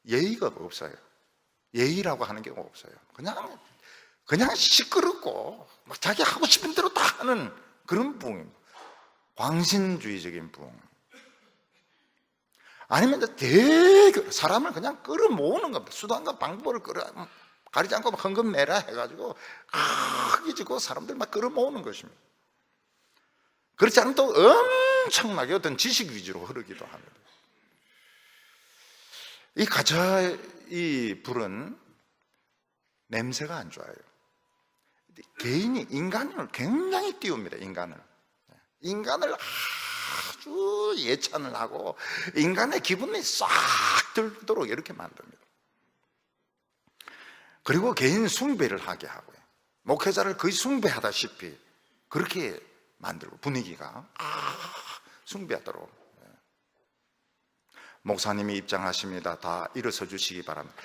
예의가 없어요. 예의라고 하는 게 없어요. 그냥 시끄럽고 막 자기 하고 싶은 대로 다 하는 그런 부흥입니다. 광신주의적인 부흥. 아니면 사람을 그냥 끌어모으는 겁니다. 수단과 방법을 가리지 않고 헌금 내라 해가지고 크게 지고 사람들 막 끌어모으는 것입니다. 그렇지 않으면 또 엄청나게 어떤 지식 위주로 흐르기도 합니다. 이 불은 냄새가 안 좋아요. 인간을 굉장히 띄웁니다. 인간을 아주 예찬을 하고 인간의 기분이 싹 들도록 이렇게 만듭니다. 그리고 개인 숭배를 하게 하고요. 목회자를 거의 숭배하다시피 그렇게 만들고 분위기가 숭배하도록. 목사님이 입장하십니다. 다 일어서 주시기 바랍니다.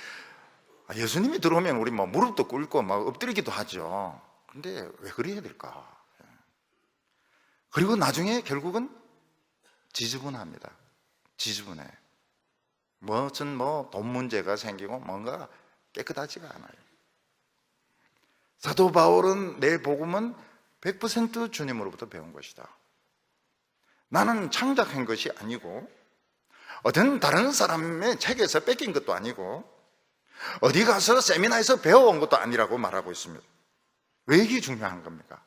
예수님이 들어오면 우리 뭐 무릎도 꿇고 막 엎드리기도 하죠. 근데 왜 그래야 될까? 그리고 나중에 결국은 지저분합니다. 지저분해. 무슨 돈 문제가 생기고 뭔가 깨끗하지가 않아요. 사도 바울은 내 복음은 100% 주님으로부터 배운 것이다. 나는 창작한 것이 아니고 어떤 다른 사람의 책에서 뺏긴 것도 아니고 어디 가서 세미나에서 배워온 것도 아니라고 말하고 있습니다. 왜 이게 중요한 겁니까?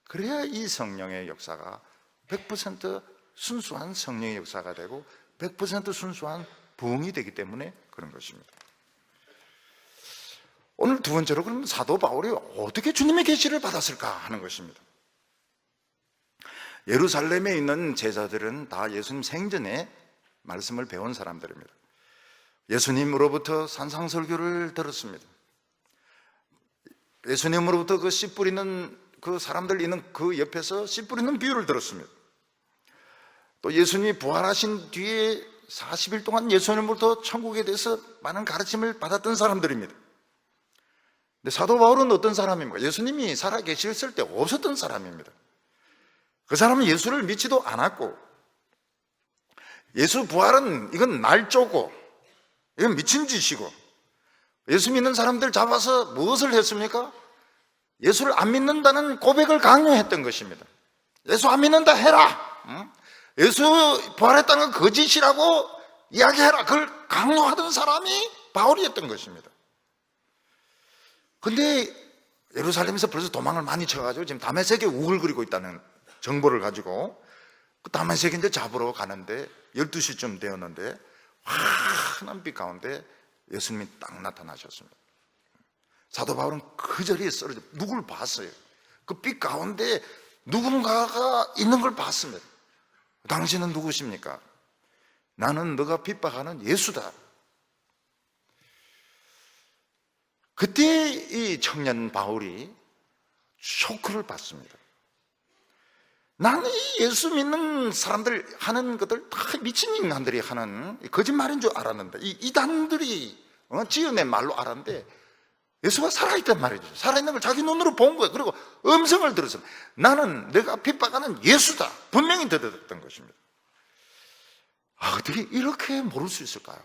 그래야 이 성령의 역사가 100% 순수한 성령의 역사가 되고 100% 순수한 부흥이 되기 때문에 그런 것입니다. 오늘 두 번째로 그러면 사도 바울이 어떻게 주님의 계시를 받았을까 하는 것입니다. 예루살렘에 있는 제자들은 다 예수님 생전에 말씀을 배운 사람들입니다. 예수님으로부터 산상설교를 들었습니다. 예수님으로부터 그 씨 뿌리는 그 사람들 있는 그 옆에서 씨 뿌리는 비유를 들었습니다. 또 예수님이 부활하신 뒤에 40일 동안 예수님으로부터 천국에 대해서 많은 가르침을 받았던 사람들입니다. 근데 사도 바울은 어떤 사람입니까? 예수님이 살아 계셨을 때 없었던 사람입니다. 그 사람은 예수를 믿지도 않았고, 예수 부활은 이건 날조고 이건 미친 짓이고, 예수 믿는 사람들 잡아서 무엇을 했습니까? 예수를 안 믿는다는 고백을 강요했던 것입니다. 예수 안 믿는다 해라. 예수 부활했다는 건 거짓이라고 이야기해라. 그걸 강요하던 사람이 바울이었던 것입니다. 근데 예루살렘에서 벌써 도망을 많이 쳐가지고 지금 다메섹에 우글거리고 있다는 정보를 가지고 그 다메섹에 이제 잡으러 가는데 12시쯤 되었는데 환한 빛 가운데 예수님이 딱 나타나셨습니다. 사도 바울은 그 자리에 쓰러져 누굴 봤어요. 그 빛 가운데 누군가가 있는 걸 봤습니다. 당신은 누구십니까? 나는 너가 핍박하는 예수다. 그때 이 청년 바울이 쇼크를 받습니다. 나는 이 예수 믿는 사람들 하는 것들 다 미친 인간들이 하는 거짓말인 줄 알았는데, 이 이단들이 지어낸 말로 알았는데 예수가 살아있단 말이죠. 살아있는 걸 자기 눈으로 본 거예요. 그리고 음성을 들었습니다. 나는 내가 핍박하는 예수다. 분명히 들었던 것입니다. 어떻게 이렇게 모를 수 있을까요?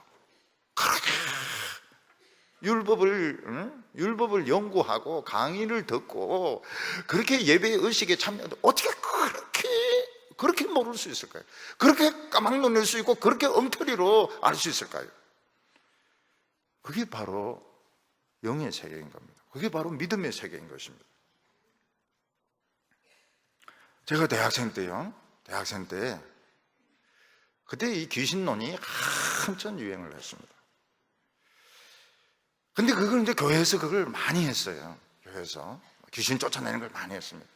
그렇게 율법을 연구하고 강의를 듣고 그렇게 예배 의식에 참여하는데 어떻게 그렇게 모를 수 있을까요? 그렇게 까막 놀랄 수 있고 그렇게 엉터리로 알 수 있을까요? 그게 바로 영의 세계인 겁니다. 그게 바로 믿음의 세계인 것입니다. 제가 대학생 때 그때 이 귀신론이 한참 유행을 했습니다. 근데 그걸 이제 교회에서 그걸 많이 했어요. 교회에서 귀신 쫓아내는 걸 많이 했습니다.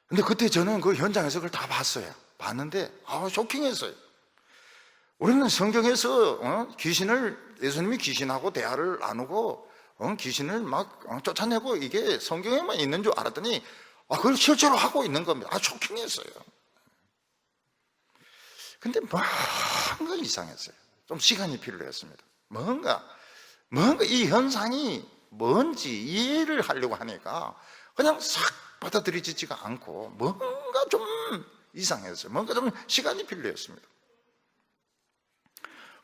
근데 그때 저는 그 현장에서 그걸 다 봤어요. 봤는데 쇼킹했어요. 우리는 성경에서 예수님이 귀신하고 대화를 나누고 귀신을 막 쫓아내고 이게 성경에만 있는 줄 알았더니 그걸 실제로 하고 있는 겁니다. 쇼킹했어요. 근데 뭔가 이상했어요. 좀 시간이 필요했습니다. 뭔가 이 현상이 뭔지 이해를 하려고 하니까 그냥 싹 받아들이지가 않고 뭔가 좀 이상했어요. 뭔가 좀 시간이 필요했습니다.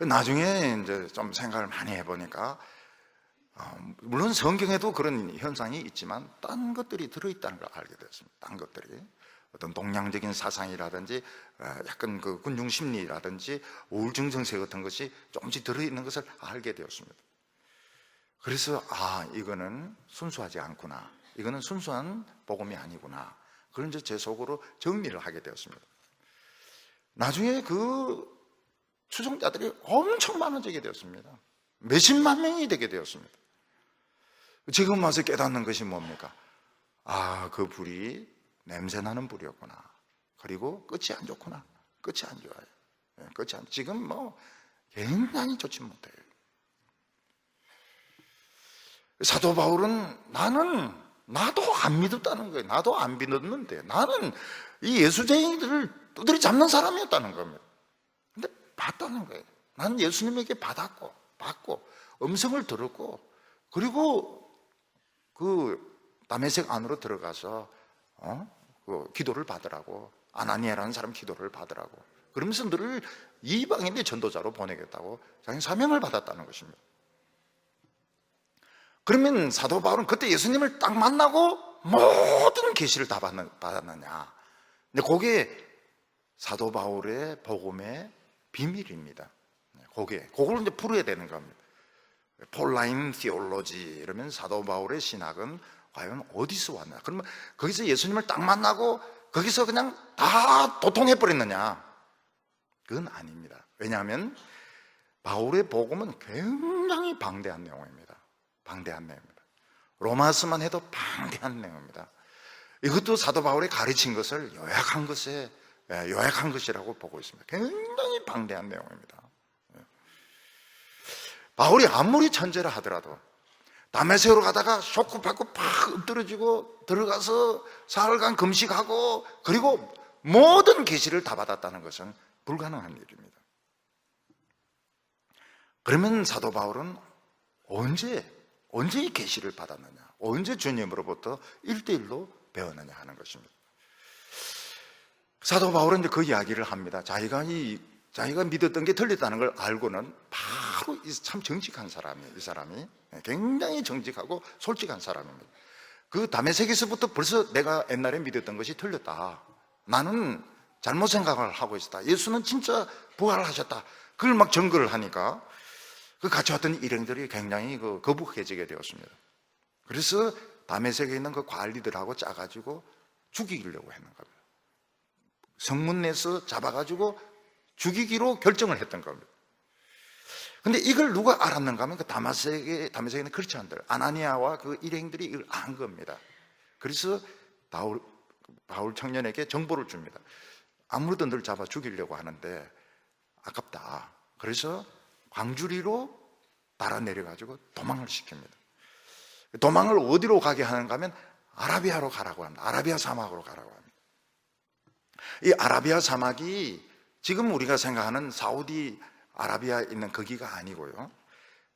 나중에 이제 좀 생각을 많이 해보니까 물론 성경에도 그런 현상이 있지만 딴 것들이 들어있다는 걸 알게 되었습니다. 딴 것들이 어떤 동양적인 사상이라든지 약간 그 군중 심리라든지 우울증 증세 같은 것이 조금씩 들어있는 것을 알게 되었습니다. 그래서 이거는 순수하지 않구나, 이거는 순수한 복음이 아니구나, 그런 이제 제 속으로 정리를 하게 되었습니다. 나중에 그 추종자들이 엄청 많아지게 되었습니다. 몇십만 명이 되게 되었습니다. 지금 와서 깨닫는 것이 뭡니까? 그 불이 냄새나는 불이었구나. 그리고 끝이 안 좋구나. 끝이 안 좋아요. 지금 굉장히 좋지 못해요. 사도 바울은 나도 안 믿었다는 거예요. 나도 안 믿었는데 나는 이 예수쟁이들을 두드리 잡는 사람이었다는 겁니다. 근데 봤다는 거예요. 나는 예수님에게 받고 음성을 들었고, 그리고 그 다메섹 안으로 들어가서 그 기도를 받으라고 아나니아라는 사람 기도를 받으라고. 그러면서 너를 이방인의 전도자로 보내겠다고 자기 사명을 받았다는 것입니다. 그러면 사도 바울은 그때 예수님을 딱 만나고 모든 계시를 다 받았느냐? 근데 그게 사도 바울의 복음의 비밀입니다. 그걸 이제 풀어야 되는 겁니다. 폴라인 티올로지 이러면 사도 바울의 신학은 과연 어디서 왔나? 그러면 거기서 예수님을 딱 만나고 거기서 그냥 다 도통해 버렸느냐? 그건 아닙니다. 왜냐하면 바울의 복음은 굉장히 방대한 내용입니다. 방대한 내용입니다. 로마서만 해도 방대한 내용입니다. 이것도 사도 바울이 가르친 것을 요약한 것이라고 보고 있습니다. 굉장히 방대한 내용입니다. 바울이 아무리 천재라 하더라도 다메섹으로 가다가 쇼크 받고 팍 엎드러지고 들어가서 사흘간 금식하고 그리고 모든 계시를 다 받았다는 것은 불가능한 일입니다. 그러면 사도 바울은 언제 이 계시를 받았느냐? 언제 주님으로부터 1대1로 배웠느냐 하는 것입니다. 사도 바울은 이제 그 이야기를 합니다. 자기가 믿었던 게 틀렸다는 걸 알고는 바로 참 정직한 사람이에요. 이 사람이 굉장히 정직하고 솔직한 사람입니다. 그 다메섹에서부터 벌써 내가 옛날에 믿었던 것이 틀렸다. 나는 잘못 생각을 하고 있었다. 예수는 진짜 부활하셨다. 그걸 막 증거를 하니까 그 같이 왔던 일행들이 굉장히 거북해지게 되었습니다. 그래서 다메섹에 있는 그 관리들하고 짜가지고 죽이려고 했는 겁니다. 성문 내에서 잡아가지고 죽이기로 결정을 했던 겁니다. 근데 이걸 누가 알았는가 하면 그 다메섹에 있는 크리스천들, 아나니아와 그 일행들이 이걸 안 겁니다. 그래서 바울 청년에게 정보를 줍니다. 아무래도 늘 잡아 죽이려고 하는데 아깝다. 그래서 광주리로 날아 내려가지고 도망을 시킵니다. 도망을 어디로 가게 하는가 하면 아라비아로 가라고 합니다. 아라비아 사막으로 가라고 합니다. 이 아라비아 사막이 지금 우리가 생각하는 사우디 아라비아에 있는 거기가 아니고요,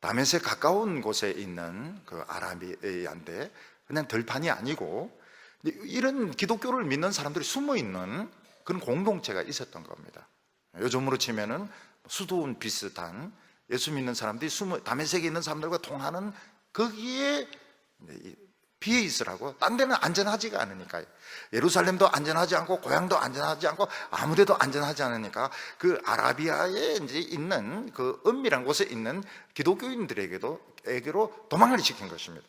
다메섹 가까운 곳에 있는 그 아라비아인데 그냥 들판이 아니고 이런 기독교를 믿는 사람들이 숨어있는 그런 공동체가 있었던 겁니다. 요즘으로 치면은 수도원 비슷한 예수 믿는 사람들이 다메섹에 있는 사람들과 통하는 거기에 피해 있으라고. 딴 데는 안전하지가 않으니까요. 예루살렘도 안전하지 않고 고향도 안전하지 않고 아무데도 안전하지 않으니까 그 아라비아에 이제 있는 그 은밀한 곳에 있는 기독교인들에게로 도망을 시킨 것입니다.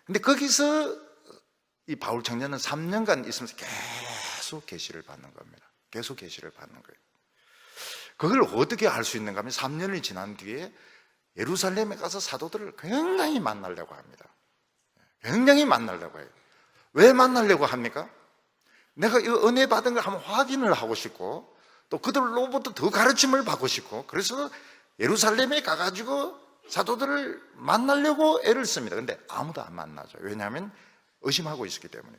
근데 거기서 이 바울 청년은 3년간 있으면서 계속 계시를 받는 겁니다. 계속 계시를 받는 거예요. 그걸 어떻게 알 수 있는가 하면 3년이 지난 뒤에 예루살렘에 가서 사도들을 굉장히 만나려고 합니다. 굉장히 만나려고 해요. 왜 만나려고 합니까? 내가 이 은혜 받은 걸 한번 확인을 하고 싶고 또 그들로부터 더 가르침을 받고 싶고 그래서 예루살렘에 가가지고 사도들을 만나려고 애를 씁니다. 근데 아무도 안 만나죠. 왜냐하면 의심하고 있었기 때문에.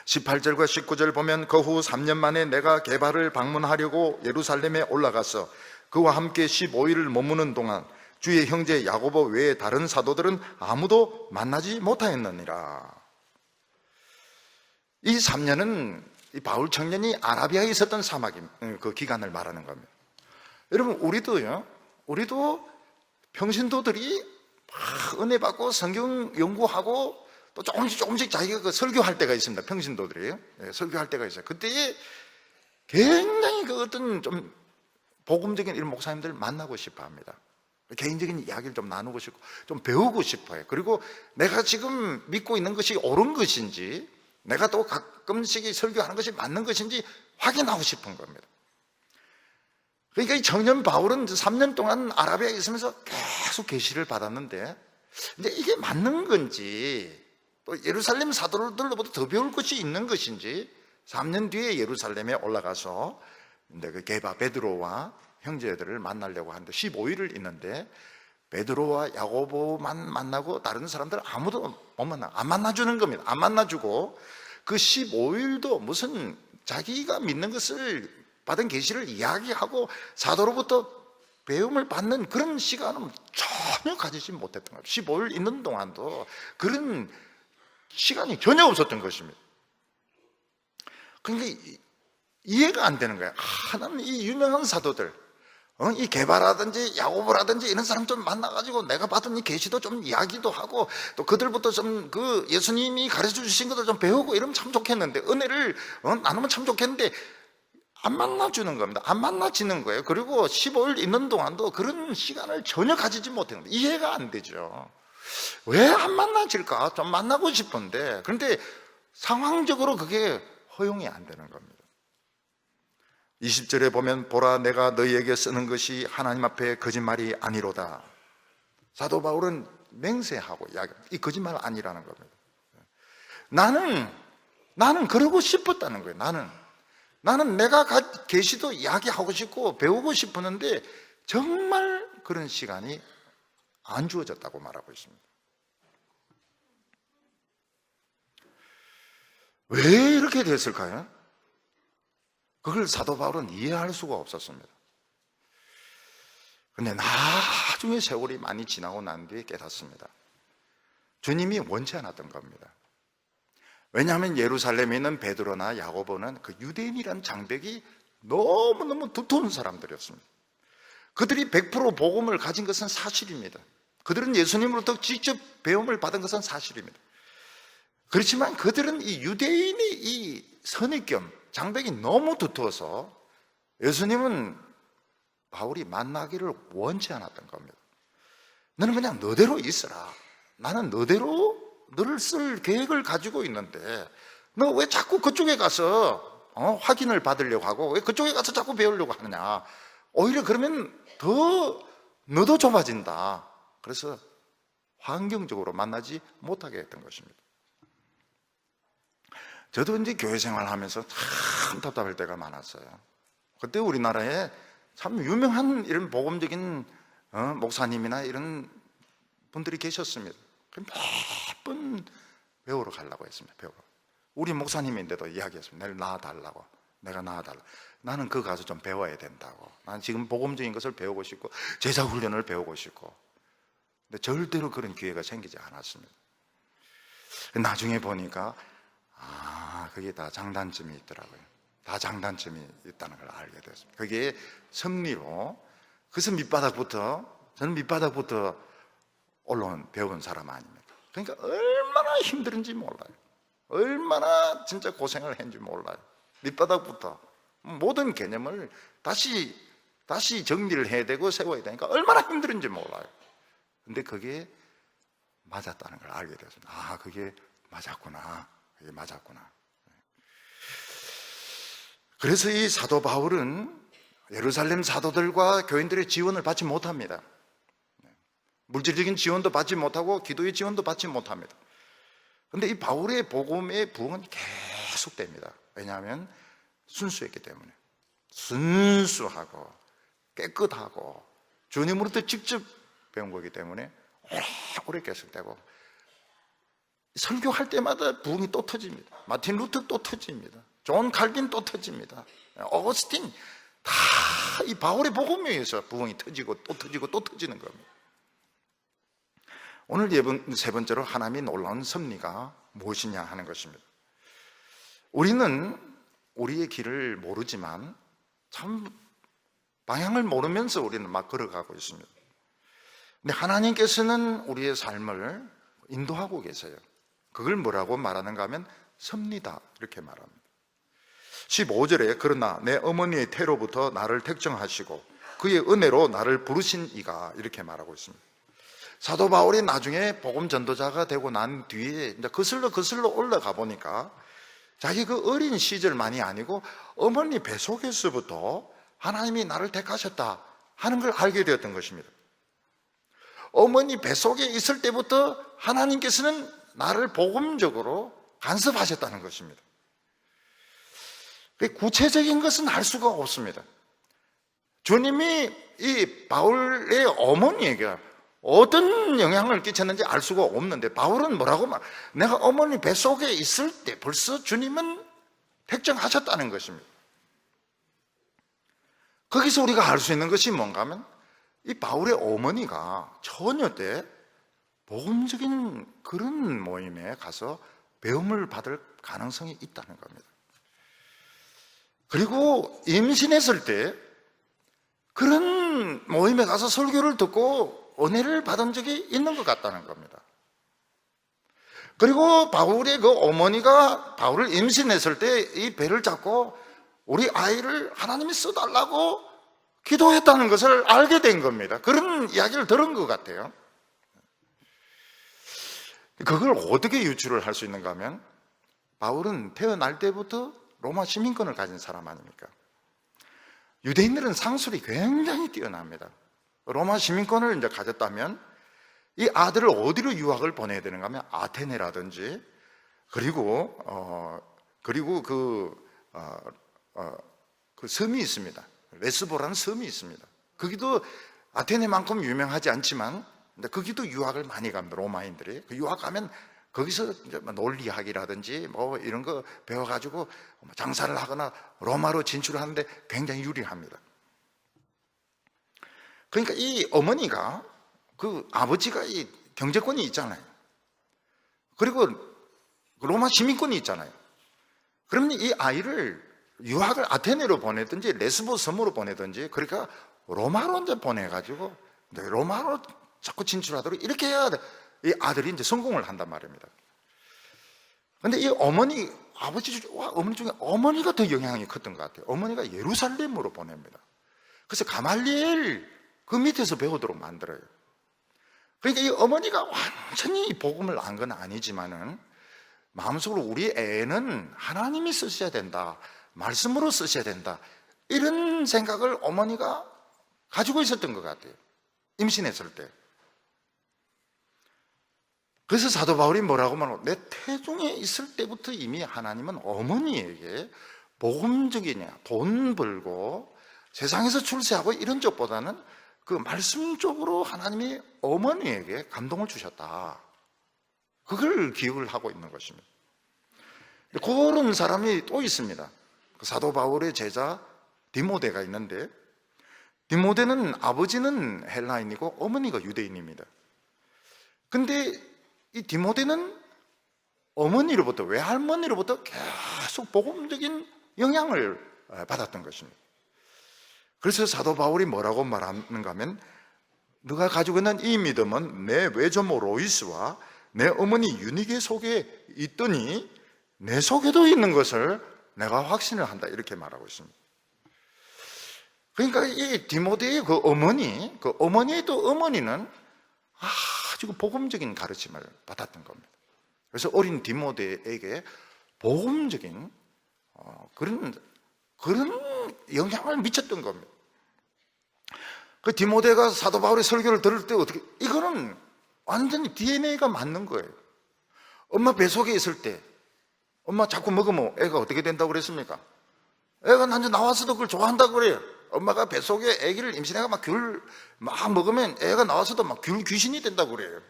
18절과 19절 보면 그 후 3년 만에 내가 게바를 방문하려고 예루살렘에 올라가서 그와 함께 15일을 머무는 동안 주의 형제 야고보 외에 다른 사도들은 아무도 만나지 못하였느니라. 이 3년은 이 바울 청년이 아라비아에 있었던 그 기간을 말하는 겁니다. 여러분 우리도 평신도들이 막 은혜 받고 성경 연구하고 또 조금씩 자기가 그 설교할 때가 있습니다. 평신도들이 설교할 때가 있어요. 그때 굉장히 그 어떤 좀 복음적인 이런 목사님들 만나고 싶어 합니다. 개인적인 이야기를 좀 나누고 싶고 좀 배우고 싶어요. 그리고 내가 지금 믿고 있는 것이 옳은 것인지 내가 또 가끔씩 설교하는 것이 맞는 것인지 확인하고 싶은 겁니다. 그러니까 이 청년 바울은 3년 동안 아라비아에 있으면서 계속 계시를 받았는데 이제 이게 맞는 건지 또 예루살렘 사도들로부터 더 배울 것이 있는 것인지 3년 뒤에 예루살렘에 올라가서 그 게바 베드로와 형제들을 만나려고 하는데 15일을 있는데 베드로와 야고보만 만나고 다른 사람들 아무도 못 만나. 안 만나주는 겁니다. 안 만나주고 그 15일도 무슨 자기가 믿는 것을 받은 계시를 이야기하고 사도로부터 배움을 받는 그런 시간은 전혀 가지지 못했던 거예요. 15일 있는 동안도 그런 시간이 전혀 없었던 것입니다. 그러니까 이해가 안 되는 거야. 나는 이 유명한 사도들, 이 게바라든지 야고보라든지 이런 사람 좀 만나가지고 내가 받은 이 계시도 좀 이야기도 하고 또 그들부터 좀 그 예수님이 가르쳐 주신 것도 좀 배우고 이러면 참 좋겠는데, 은혜를 나누면 참 좋겠는데 안 만나주는 겁니다. 안 만나지는 거예요. 그리고 15일 있는 동안도 그런 시간을 전혀 가지지 못해요. 이해가 안 되죠. 왜 안 만나질까? 좀 만나고 싶은데, 그런데 상황적으로 그게 허용이 안 되는 겁니다. 20절에 보면 보라 내가 너희에게 쓰는 것이 하나님 앞에 거짓말이 아니로다. 사도 바울은 맹세하고 이 거짓말 아니라는 겁니다. 나는 그러고 싶었다는 거예요. 나는 내가 계시도 이야기하고 싶고 배우고 싶었는데 정말 그런 시간이 안 주어졌다고 말하고 있습니다. 왜 이렇게 됐을까요? 그걸 사도 바울은 이해할 수가 없었습니다. 그런데 나중에 세월이 많이 지나고 난 뒤에 깨닫습니다. 주님이 원치 않았던 겁니다. 왜냐하면 예루살렘에 있는 베드로나 야고보는 그 유대인이라는 장벽이 너무너무 두터운 사람들이었습니다. 그들이 100% 복음을 가진 것은 사실입니다. 그들은 예수님으로부터 직접 배움을 받은 것은 사실입니다. 그렇지만 그들은 이 유대인이 이 선입견, 장벽이 너무 두터워서 예수님은 바울이 만나기를 원치 않았던 겁니다. 너는 그냥 너대로 있어라. 나는 너대로 너를 쓸 계획을 가지고 있는데 너 왜 자꾸 그쪽에 가서 확인을 받으려고 하고 왜 그쪽에 가서 자꾸 배우려고 하느냐. 오히려 그러면 더 너도 좁아진다. 그래서 환경적으로 만나지 못하게 했던 것입니다. 저도 이제 교회 생활하면서 참 답답할 때가 많았어요. 그때 우리나라에 참 유명한 이런 복음적인 목사님이나 이런 분들이 계셨습니다. 매번 배우러 가려고 했습니다. 배우러. 우리 목사님인데도 이야기했습니다. 내가 나와달라고. 내가 나와달라고. 나는 그거 가서 좀 배워야 된다고. 나는 지금 복음적인 것을 배우고 싶고 제자 훈련을 배우고 싶고. 근데 절대로 그런 기회가 생기지 않았습니다. 나중에 보니까 그게 다 장단점이 있더라고요. 다 장단점이 있다는 걸 알게 됐습니다. 그게 섭리로. 그래서 저는 밑바닥부터 올라온 배운 사람 아닙니다. 그러니까 얼마나 힘든지 몰라요. 얼마나 진짜 고생을 했는지 몰라요. 밑바닥부터 모든 개념을 다시 정리를 해야 되고 세워야 되니까 얼마나 힘든지 몰라요. 근데 그게 맞았다는 걸 알게 됐습니다. 그게 맞았구나. 그게 맞았구나. 그래서 이 사도 바울은 예루살렘 사도들과 교인들의 지원을 받지 못합니다. 물질적인 지원도 받지 못하고 기도의 지원도 받지 못합니다. 그런데 이 바울의 복음의 부흥은 계속됩니다. 왜냐하면 순수했기 때문에. 순수하고 깨끗하고 주님으로부터 직접 배운 거기 때문에 오래 계속되고, 설교할 때마다 부흥이 또 터집니다. 마틴 루터 또 터집니다. 존 칼빈 또 터집니다. 어거스틴 다 이 바울의 복음에 의해서 부흥이 터지고 또 터지고 또 터지는 겁니다. 오늘 세 번째로 하나님의 놀라운 섭리가 무엇이냐 하는 것입니다. 우리는 우리의 길을 모르지만 참 방향을 모르면서 우리는 막 걸어가고 있습니다. 근데 하나님께서는 우리의 삶을 인도하고 계세요. 그걸 뭐라고 말하는가 하면 섭리다 이렇게 말합니다. 15절에 그러나 내 어머니의 태로부터 나를 택정하시고 그의 은혜로 나를 부르신 이가 이렇게 말하고 있습니다. 사도 바울이 나중에 복음 전도자가 되고 난 뒤에 이제 거슬러 올라가 보니까 자기 그 어린 시절만이 아니고 어머니 뱃속에서부터 하나님이 나를 택하셨다 하는 걸 알게 되었던 것입니다. 어머니 뱃속에 있을 때부터 하나님께서는 나를 복음적으로 간섭하셨다는 것입니다. 구체적인 것은 알 수가 없습니다. 주님이 이 바울의 어머니에게 어떤 영향을 끼쳤는지 알 수가 없는데 바울은 뭐라고 내가 어머니 뱃속에 있을 때 벌써 주님은 택정하셨다는 것입니다. 거기서 우리가 알 수 있는 것이 뭔가 하면 이 바울의 어머니가 처녀 때 복음적인 그런 모임에 가서 배움을 받을 가능성이 있다는 겁니다. 그리고 임신했을 때 그런 모임에 가서 설교를 듣고 은혜를 받은 적이 있는 것 같다는 겁니다. 그리고 바울의 그 어머니가 바울을 임신했을 때 이 배를 잡고 우리 아이를 하나님이 써달라고 기도했다는 것을 알게 된 겁니다. 그런 이야기를 들은 것 같아요. 그걸 어떻게 유추를 할 수 있는가 하면, 바울은 태어날 때부터 로마 시민권을 가진 사람 아닙니까? 유대인들은 상술이 굉장히 뛰어납니다. 로마 시민권을 이제 가졌다면 이 아들을 어디로 유학을 보내야 되는가 하면 아테네라든지, 그리고 그 섬이 있습니다. 레스보라는 섬이 있습니다. 거기도 아테네만큼 유명하지 않지만 거기도 유학을 많이 갑니다. 로마인들이. 그 유학 가면 거기서 이제 논리학이라든지 뭐 이런 거 배워가지고 장사를 하거나 로마로 진출하는데 굉장히 유리합니다. 그러니까 이 어머니가, 그 아버지가 이 경제권이 있잖아요. 그리고 로마 시민권이 있잖아요. 그러면 이 아이를 유학을 아테네로 보내든지 레스보 섬으로 보내든지, 그러니까 로마로 이제 보내가지고 로마로 자꾸 진출하도록 이렇게 해야 돼. 이 아들이 이제 성공을 한단 말입니다. 근데 이 어머니, 아버지와 어머니 중에 어머니가 더 영향이 컸던 것 같아요. 어머니가 예루살렘으로 보냅니다. 그래서 가말리엘 그 밑에서 배우도록 만들어요. 그러니까 이 어머니가 완전히 복음을 안 건 아니지만은 마음속으로 우리 애는 하나님이 쓰셔야 된다, 말씀으로 쓰셔야 된다, 이런 생각을 어머니가 가지고 있었던 것 같아요. 임신했을 때. 그래서 사도 바울이 뭐라고 말하고, 내 태중에 있을 때부터 이미 하나님은 어머니에게 복음적이냐, 돈 벌고 세상에서 출세하고 이런 쪽보다는 그 말씀 쪽으로 하나님이 어머니에게 감동을 주셨다, 그걸 기억을 하고 있는 것입니다. 그런 사람이 또 있습니다. 사도 바울의 제자 디모데가 있는데, 디모데는 아버지는 헬라인이고 어머니가 유대인입니다. 근데 이 디모데는 어머니로부터, 외할머니로부터 계속 복음적인 영향을 받았던 것입니다. 그래서 사도 바울이 뭐라고 말하는가 하면, 너가 가지고 있는 이 믿음은 내 외조모 로이스와 내 어머니 유니게 속에 있더니 내 속에도 있는 것을 내가 확신을 한다, 이렇게 말하고 있습니다. 그러니까 이 디모데의 그 어머니의 또 어머니는 아주 복음적인 가르침을 받았던 겁니다. 그래서 어린 디모데에게 복음적인 그런 영향을 미쳤던 겁니다. 그 디모데가 사도 바울의 설교를 들을 때 어떻게, 이거는 완전히 DNA가 맞는 거예요. 엄마 뱃속에 있을 때 엄마 자꾸 먹으면 애가 어떻게 된다고 그랬습니까? 애가 완전 나와서도 그걸 좋아한다고 그래요. 엄마가 뱃속에 아기를 임신해가 막 귤 막 먹으면 애가 나와서도 막 귤 귀신이 된다고 그래요.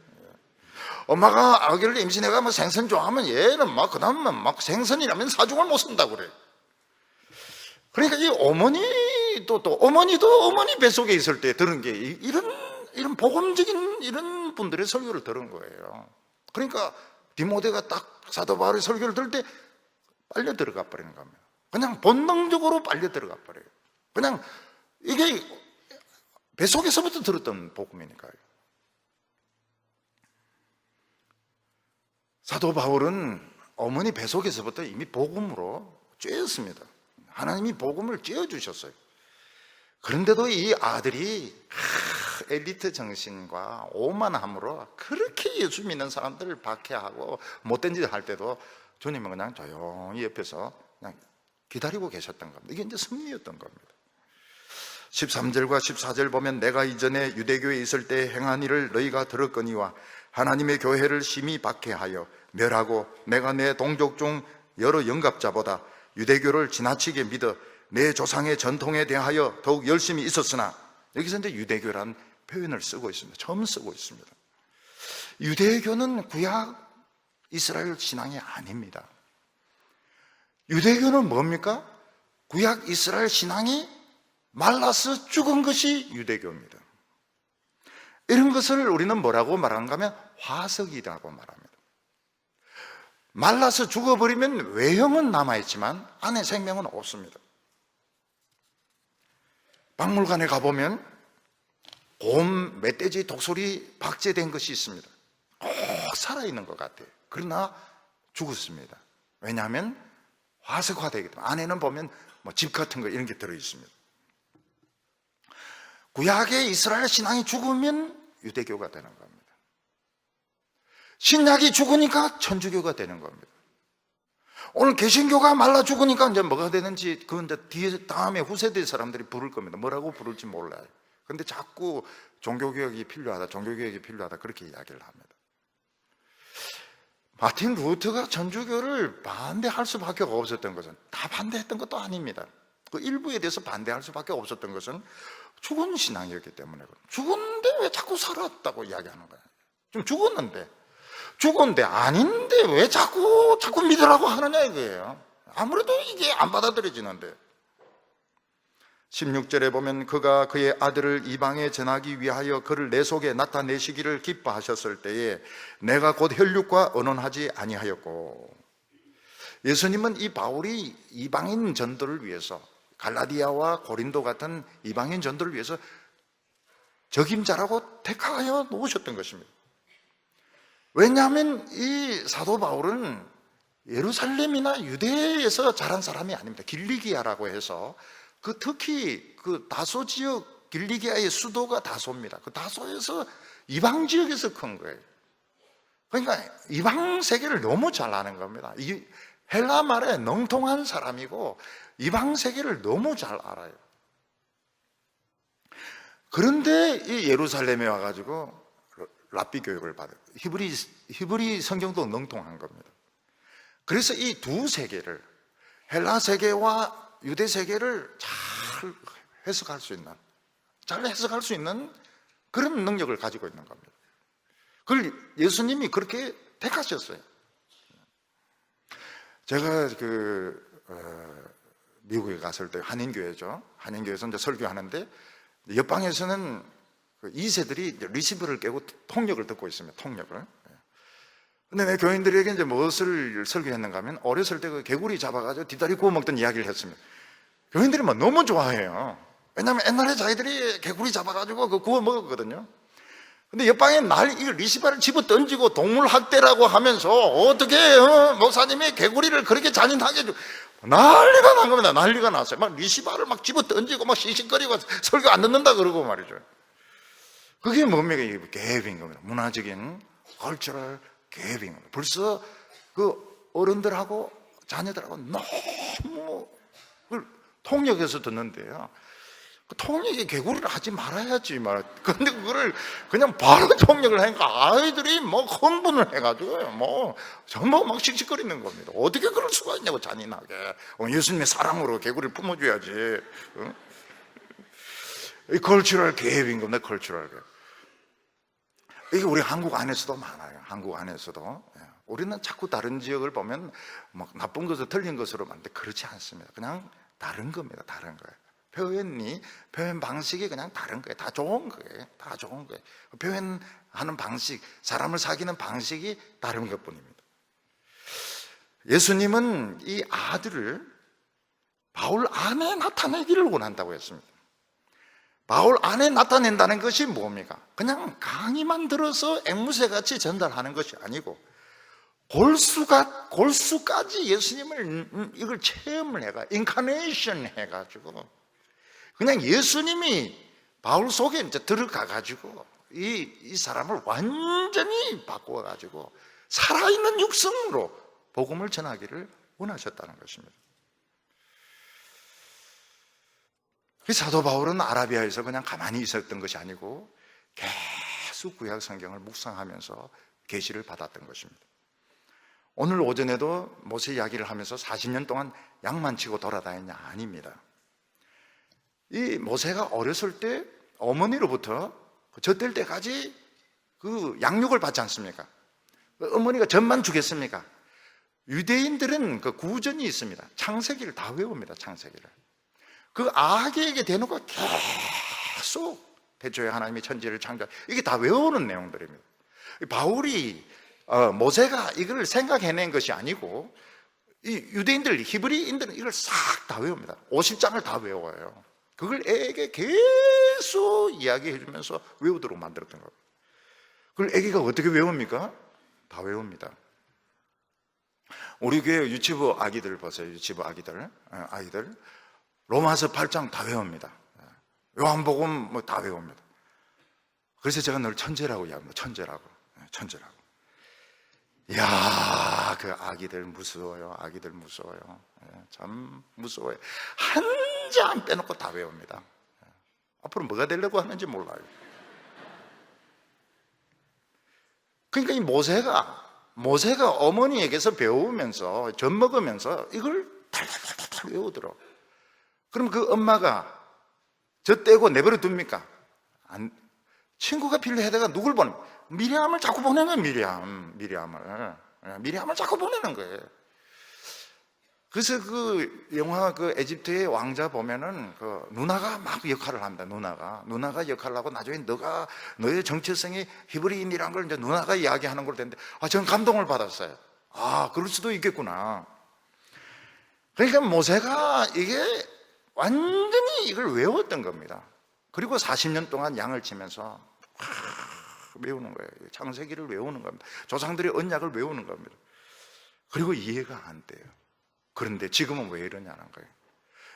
엄마가 아기를 임신해가 막 생선 좋아하면 얘는 막 그다음에 막 생선이라면 사죽을 못 쓴다고 그래요. 그러니까 이 어머니도 어머니 뱃속에 있을 때 들은 게 이런 복음적인 이런 분들의 설교를 들은 거예요. 그러니까 디모데가 딱 사도 바울의 설교를 들을 때 빨려 들어가 버리는 겁니다. 그냥 본능적으로 빨려 들어가 버려요. 그냥 이게 뱃속에서부터 들었던 복음이니까요. 사도 바울은 어머니 뱃속에서부터 이미 복음으로 쬐었습니다. 하나님이 복음을 쬐어주셨어요. 그런데도 이 아들이 엘리트 정신과 오만함으로 그렇게 예수 믿는 사람들을 박해하고 못된 짓을 할 때도 주님은 그냥 조용히 옆에서 그냥 기다리고 계셨던 겁니다. 이게 이제 승리였던 겁니다. 13절과 14절 보면, 내가 이전에 유대교에 있을 때 행한 일을 너희가 들었거니와 하나님의 교회를 심히 박해하여 멸하고 내가 내 동족 중 여러 영갑자보다 유대교를 지나치게 믿어 내 조상의 전통에 대하여 더욱 열심히 있었으나, 여기서 이제 유대교라는 표현을 쓰고 있습니다. 처음 쓰고 있습니다. 유대교는 구약 이스라엘 신앙이 아닙니다. 유대교는 뭡니까? 구약 이스라엘 신앙이 말라서 죽은 것이 유대교입니다. 이런 것을 우리는 뭐라고 말하는가 하면 화석이라고 말합니다. 말라서 죽어버리면 외형은 남아있지만 안에 생명은 없습니다. 박물관에 가보면 곰, 멧돼지, 독수리 박제된 것이 있습니다. 꼭 살아있는 것 같아요. 그러나 죽었습니다. 왜냐하면 화석화되기 때문에. 안에는 보면 뭐 집 같은 거 이런 게 들어있습니다. 구약의 이스라엘 신앙이 죽으면 유대교가 되는 겁니다. 신약이 죽으니까 천주교가 되는 겁니다. 오늘 개신교가 말라 죽으니까 이제 뭐가 되는지 그건 이제 뒤에 다음에 후세대 사람들이 부를 겁니다. 뭐라고 부를지 몰라요. 근데 자꾸 종교개혁이 필요하다, 종교개혁이 필요하다 그렇게 이야기를 합니다. 마틴 루터가 천주교를 반대할 수밖에 없었던 것은 다 반대했던 것도 아닙니다. 그 일부에 대해서 반대할 수밖에 없었던 것은 죽은 신앙이었기 때문에. 죽었는데 왜 자꾸 살았다고 이야기하는 거예요? 좀 죽었는데 아닌데 왜 자꾸 믿으라고 하느냐 이거예요. 아무래도 이게 안 받아들여지는데. 16절에 보면 그가 그의 아들을 이방에 전하기 위하여 그를 내 속에 나타내시기를 기뻐하셨을 때에 내가 곧 혈육과 언언하지 아니하였고. 예수님은 이 바울이 이방인 전도를 위해서, 갈라디아와 고린도 같은 이방인 전도를 위해서 적임자라고 택하여 놓으셨던 것입니다. 왜냐하면 이 사도 바울은 예루살렘이나 유대에서 자란 사람이 아닙니다. 길리기아라고 해서 특히 그 다소 지역, 길리기아의 수도가 다소입니다. 그 다소에서 이방 지역에서 큰 거예요. 그러니까 이방 세계를 너무 잘 아는 겁니다. 이 헬라 말에 능통한 사람이고 이방 세계를 너무 잘 알아요. 그런데 이 예루살렘에 와가지고 랍비 교육을 받아요. 히브리 성경도 능통한 겁니다. 그래서 이 두 세계를, 헬라 세계와 유대 세계를 잘 해석할 수 있는 그런 능력을 가지고 있는 겁니다. 그걸 예수님이 그렇게 택하셨어요. 제가 미국에 갔을 때 한인교회죠. 한인교회에서 이제 설교하는데 옆방에서는 2세들이 리시버를 깨고 통역을 듣고 있습니다. 통역을. 근데 내 교인들에게 이제 무엇을 설교했는가 하면 어렸을 때 그 개구리 잡아가지고 뒷다리 구워 먹던 이야기를 했습니다. 교인들이 막 너무 좋아해요. 왜냐하면 옛날에 자기들이 개구리 잡아가지고 그 구워 먹었거든요. 근데 옆방에 이 리시바를 집어 던지고 동물학대라고 하면서 어떻게 목사님이 개구리를 그렇게 잔인하게 난리가 난 겁니다. 난리가 났어요. 막 리시바를 막 집어 던지고 막 씩씩거리고 설교 안 듣는다 그러고 말이죠. 그게 뭡니까? 이게 갭인 겁니다. 문화적인 컬처럴 갭인 겁니다. 벌써 그 어른들하고 자녀들하고 너무 통역해서 듣는데요. 그 통역에 개구리를 하지 말아야지 그런데 그거를 그냥 바로 통역을 하니까 아이들이 뭐 흥분을 해가지고요. 전부 막 씩씩거리는 겁니다. 어떻게 그럴 수가 있냐고 잔인하게. 예수님의 사랑으로 개구리를 품어줘야지. 이 컬처럴 갭인 겁니다. 컬처럴 갭. 이게 우리 한국 안에서도 많아요. 한국 안에서도. 우리는 자꾸 다른 지역을 보면 뭐 나쁜 것을 틀린 것으로 만드는데 그렇지 않습니다. 그냥 다른 겁니다. 다른 거예요. 표현 방식이 그냥 다른 거예요. 다 좋은 거예요. 다 좋은 거예요. 표현하는 방식, 사람을 사귀는 방식이 다른 것 뿐입니다. 예수님은 이 아들을 바울 안에 나타내기를 원한다고 했습니다. 바울 안에 나타낸다는 것이 뭡니까? 그냥 강의만 들어서 앵무새같이 전달하는 것이 아니고 골수까지 예수님을 이걸 체험을 인카네이션 해가지고 그냥 예수님이 바울 속에 이제 들어가가지고 이 사람을 완전히 바꾸어가지고 살아있는 육성으로 복음을 전하기를 원하셨다는 것입니다. 사도 바울은 아라비아에서 그냥 가만히 있었던 것이 아니고 계속 구약 성경을 묵상하면서 계시를 받았던 것입니다. 오늘 오전에도 모세 이야기를 하면서 40년 동안 양만 치고 돌아다녔냐? 아닙니다. 이 모세가 어렸을 때 어머니로부터 젖될 때까지 그 양육을 받지 않습니까? 어머니가 젖만 주겠습니까? 유대인들은 그 구전이 있습니다. 창세기를 다 외웁니다. 창세기를. 그 아기에게 대놓고 계속 태초에 하나님이 천지를 창조, 이게 다 외우는 내용들입니다. 바울이 모세가 이걸 생각해낸 것이 아니고 이 유대인들, 히브리인들은 이걸 싹 다 외웁니다. 50장을 다 외워요. 그걸 애에게 계속 이야기해 주면서 외우도록 만들었던 겁니다. 그걸 애기가 어떻게 외웁니까? 다 외웁니다. 우리 교회 유치부 아기들 보세요. 유치부 아기들 로마서 8장 다 외웁니다. 요한복음 뭐 다 외웁니다. 그래서 제가 늘 천재라고 이야기합니다. 천재라고. 이야, 그 아기들 무서워요. 아기들 무서워요. 참 무서워요. 한 장 빼놓고 다 외웁니다. 앞으로 뭐가 되려고 하는지 몰라요. 그러니까 이 모세가 어머니에게서 배우면서 젖 먹으면서 이걸 탈탈탈탈 외우더라고. 그럼 그 엄마가 젖 떼고 내버려 둡니까? 친구가 필요하다가 누굴 보내? 미리암을 자꾸 보내는 거예요. 미리암을 자꾸 보내는 거예요. 그래서 그 영화 그 에집트의 왕자 보면은 그 누나가 막 역할을 합니다. 누나가 역할을 하고 나중에 너의 정체성이 히브리인이란 걸 이제 누나가 이야기하는 걸 듣는데 저는 감동을 받았어요. 그럴 수도 있겠구나. 그러니까 모세가 이게 완전히 이걸 외웠던 겁니다. 그리고 40년 동안 양을 치면서 외우는 거예요. 창세기를 외우는 겁니다. 조상들의 언약을 외우는 겁니다. 그리고 이해가 안 돼요. 그런데 지금은 왜 이러냐는 거예요.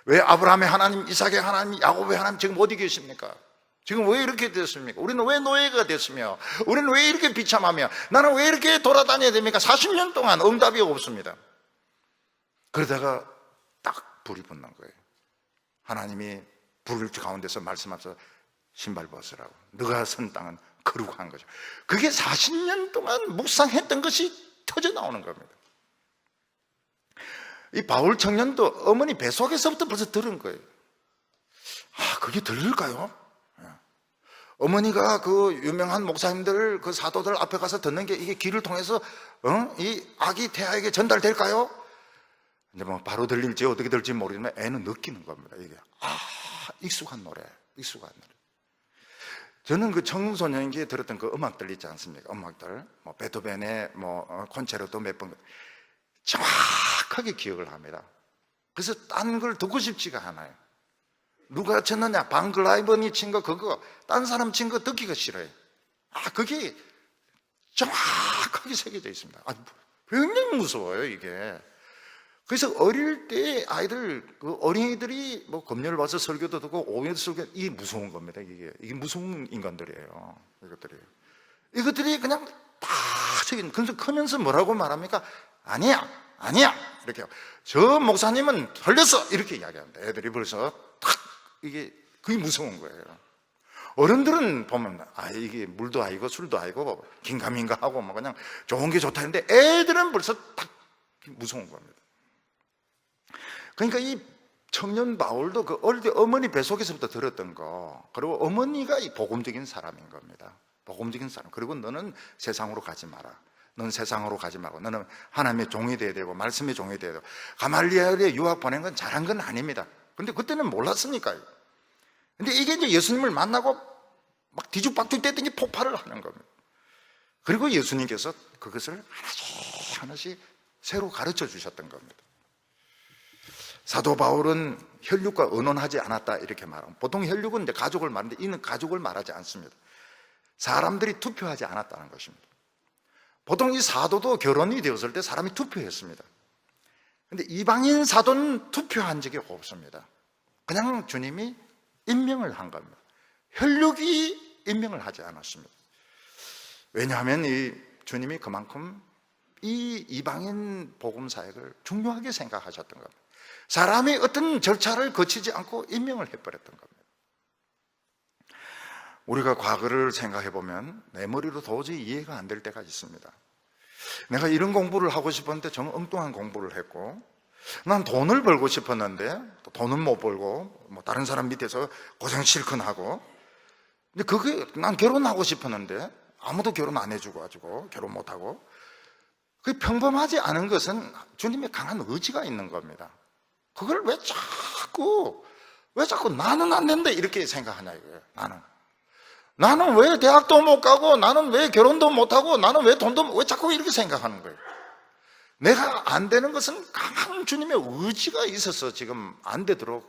왜 아브라함의 하나님, 이삭의 하나님, 야곱의 하나님 지금 어디 계십니까? 지금 왜 이렇게 됐습니까? 우리는 왜 노예가 됐으며, 우리는 왜 이렇게 비참하며, 나는 왜 이렇게 돌아다녀야 됩니까? 40년 동안 응답이 없습니다. 그러다가 딱 불이 붙는 거예요. 하나님이 불 가운데서 말씀하셔서 신발 벗으라고. 너가 선 땅은 거룩한 거죠. 그게 40년 동안 묵상했던 것이 터져 나오는 겁니다. 이 바울 청년도 어머니 뱃속에서부터 벌써 들은 거예요. 그게 들릴까요? 어머니가 그 유명한 목사님들, 그 사도들 앞에 가서 듣는 게 이게 귀를 통해서 이 아기 태아에게 전달될까요? 이제 뭐 바로 들릴지 어떻게 들릴지 모르지만 애는 느끼는 겁니다. 이게 익숙한 노래. 저는 그 청소년기에 들었던 그 음악들 있지 않습니까? 음악들, 뭐 베토벤의 뭐 콘체르토 몇 번 정확하게 기억을 합니다. 그래서 딴 걸 듣고 싶지가 않아요. 누가 쳤느냐, 방글라이번이 친 거 그거 딴 사람 친 거 듣기가 싫어요. 그게 정확하게 새겨져 있습니다. 굉장히 무서워요 이게. 그래서 어릴 때 아이들, 그 어린이들이 뭐 금요일 와서 설교도 듣고 오후에도 설교, 이게 무서운 겁니다. 이게 무서운 인간들이에요. 이것들이 그냥 다 새긴. 그래서 크면서 뭐라고 말합니까? 아니야 이렇게 하고, 저 목사님은 틀렸어 이렇게 이야기합니다. 애들이 벌써 탁 그게 무서운 거예요. 어른들은 보면 이게 물도 아니고 술도 아니고 긴가민가 하고 뭐 그냥 좋은 게 좋다 했는데 애들은 벌써 탁 무서운 겁니다. 그러니까 이 청년 바울도 그 어릴 때 어머니 뱃속에서부터 들었던 거, 그리고 어머니가 이 복음적인 사람인 겁니다. 복음적인 사람. 그리고 너는 세상으로 가지 마라. 넌 세상으로 가지 말고 너는 하나님의 종이 돼야 되고 말씀의 종이 돼야 되고. 가말리엘에 유학 보낸 건 잘한 건 아닙니다. 근데 그때는 몰랐으니까요. 근데 이게 이제 예수님을 만나고 막 뒤죽박죽 됐더니 폭발을 하는 겁니다. 그리고 예수님께서 그것을 하나씩 새로 가르쳐 주셨던 겁니다. 사도 바울은 혈육과 의논하지 않았다 이렇게 말합니다. 보통 혈육은 이제 가족을 말하는데 이는 가족을 말하지 않습니다. 사람들이 투표하지 않았다는 것입니다. 보통 이 사도도 결혼이 되었을 때 사람이 투표했습니다. 그런데 이방인 사도는 투표한 적이 없습니다. 그냥 주님이 임명을 한 겁니다. 혈육이 임명을 하지 않았습니다. 왜냐하면 이 주님이 그만큼 이 이방인 복음 사역을 중요하게 생각하셨던 겁니다. 사람이 어떤 절차를 거치지 않고 임명을 해버렸던 겁니다. 우리가 과거를 생각해 보면 내 머리로 도저히 이해가 안 될 때가 있습니다. 내가 이런 공부를 하고 싶었는데 정말 엉뚱한 공부를 했고, 난 돈을 벌고 싶었는데 또 돈은 못 벌고 뭐 다른 사람 밑에서 고생 실컷 하고, 근데 그게 난 결혼하고 싶었는데 아무도 결혼 안 해주고 가지고 결혼 못 하고. 그 평범하지 않은 것은 주님의 강한 의지가 있는 겁니다. 그걸 왜 자꾸 나는 안 된다 이렇게 생각하냐 이거예요. 나는 왜 대학도 못 가고, 나는 왜 결혼도 못 하고, 나는 왜 돈도 왜 자꾸 이렇게 생각하는 거예요. 내가 안 되는 것은 강한 주님의 의지가 있어서 지금 안 되도록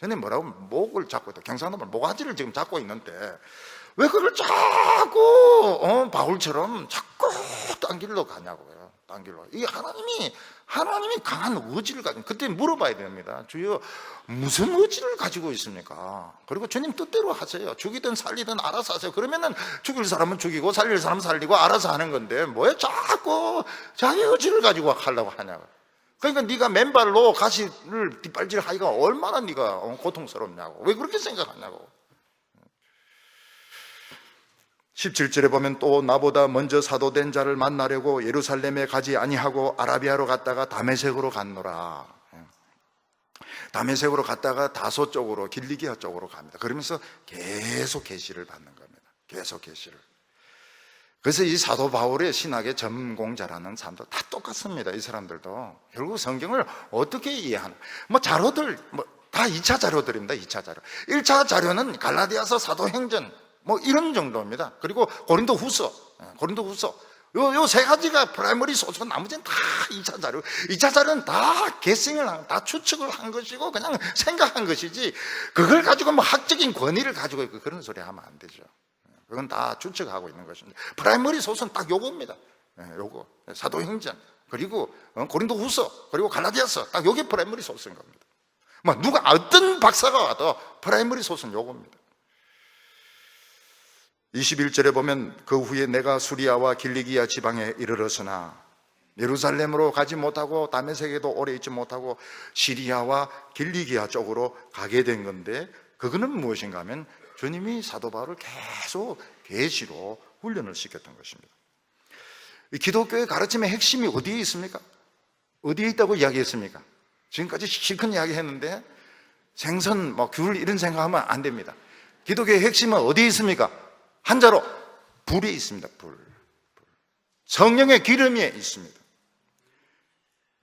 전에 뭐라고 목을 잡고 있다. 경상도말 모가지를 지금 잡고 있는데 왜 그걸 자꾸 바울처럼 자꾸 딴 길로 가냐고요. 딴 길로. 이게 하나님이 강한 의지를 가지고 그때 물어봐야 됩니다. 주여 무슨 의지를 가지고 있습니까? 그리고 주님 뜻대로 하세요. 죽이든 살리든 알아서 하세요. 그러면은 죽일 사람은 죽이고 살릴 사람은 살리고 알아서 하는 건데 왜 자꾸 자기 의지를 가지고 하려고 하냐고. 그러니까 네가 맨발로 가시를 뒷발질하기가 얼마나 네가 고통스럽냐고. 왜 그렇게 생각하냐고. 17절에 보면 또 나보다 먼저 사도된 자를 만나려고 예루살렘에 가지 아니하고 아라비아로 갔다가 다메섹으로 갔노라. 다메섹으로 갔다가 다소 쪽으로 길리기아 쪽으로 갑니다. 그러면서 계속 계시를 받는 겁니다. 계속 계시를. 그래서 이 사도 바울의 신학의 전공자라는 사람도 다 똑같습니다. 이 사람들도 결국 성경을 어떻게 이해하나. 자료들 다 2차 자료들입니다. 2차 자료. 1차 자료는 갈라디아서, 사도행전 이런 정도입니다. 그리고 고린도후서 요 세 가지가 프라이머리 소스고 나머지는 다 2차 자료. 2차 자료는 다 개싱을 다 추측을 한 것이고 그냥 생각한 것이지 그걸 가지고 학적인 권위를 가지고 있고 그런 소리 하면 안 되죠. 그건 다 추측하고 있는 것입니다. 프라이머리 소스는 딱 요겁니다. 요거 사도행전 그리고 고린도후서 그리고 갈라디아서 딱 요게 프라이머리 소스인 겁니다. 누가 어떤 박사가 와도 프라이머리 소스는 요겁니다. 21절에 보면 그 후에 내가 수리아와 길리기아 지방에 이르렀으나 예루살렘으로 가지 못하고 다메섹에도 오래 있지 못하고 시리아와 길리기아 쪽으로 가게 된 건데 그거는 무엇인가 하면 주님이 사도 바울을 계속 계시로 훈련을 시켰던 것입니다. 이 기독교의 가르침의 핵심이 어디에 있습니까? 어디에 있다고 이야기했습니까? 지금까지 실컷 이야기했는데 생선, 귤 이런 생각하면 안 됩니다. 기독교의 핵심은 어디에 있습니까? 한자로 불에 있습니다. 불. 성령의 기름 위에 있습니다.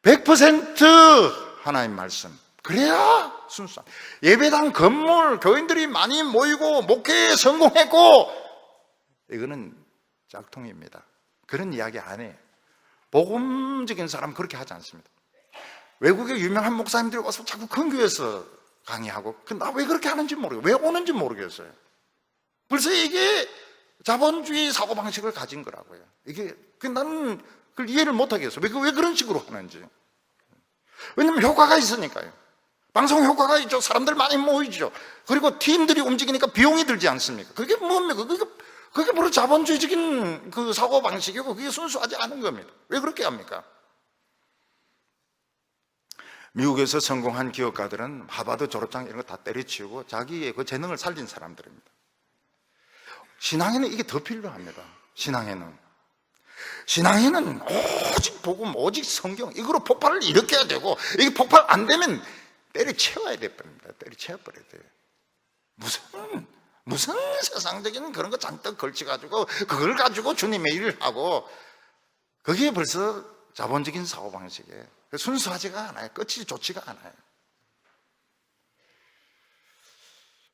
100% 하나님 말씀. 그래야 순수한 예배당 건물 교인들이 많이 모이고 목회에 성공했고 이거는 짝퉁입니다. 그런 이야기 안 해요. 복음적인 사람은 그렇게 하지 않습니다. 외국의 유명한 목사님들이 와서 자꾸 근교에서 강의하고 나 왜 그렇게 하는지 모르겠어요. 왜 오는지 모르겠어요. 벌써 이게 자본주의 사고방식을 가진 거라고요. 이게 나는 그걸 이해를 못하겠어요. 왜 그런 식으로 하는지. 왜냐면 효과가 있으니까요. 방송 효과가 있죠. 사람들 많이 모이죠. 그리고 팀들이 움직이니까 비용이 들지 않습니까? 그게 뭡니까? 그게 바로 자본주의적인 그 사고방식이고 그게 순수하지 않은 겁니다. 왜 그렇게 합니까? 미국에서 성공한 기업가들은 하버드 졸업장 이런 거 다 때려치우고 자기의 그 재능을 살린 사람들입니다. 신앙에는 이게 더 필요합니다. 신앙에는 오직 복음, 오직 성경 이거로 폭발을 일으켜야 되고 이게 폭발 안 되면 때려치워야 돼버립니다. 때려치워버려야 돼요. 무슨 세상적인 그런 거 잔뜩 걸쳐가지고 그걸 가지고 주님의 일을 하고 그게 벌써 자본적인 사고방식이에요. 순수하지가 않아요. 끝이 좋지가 않아요.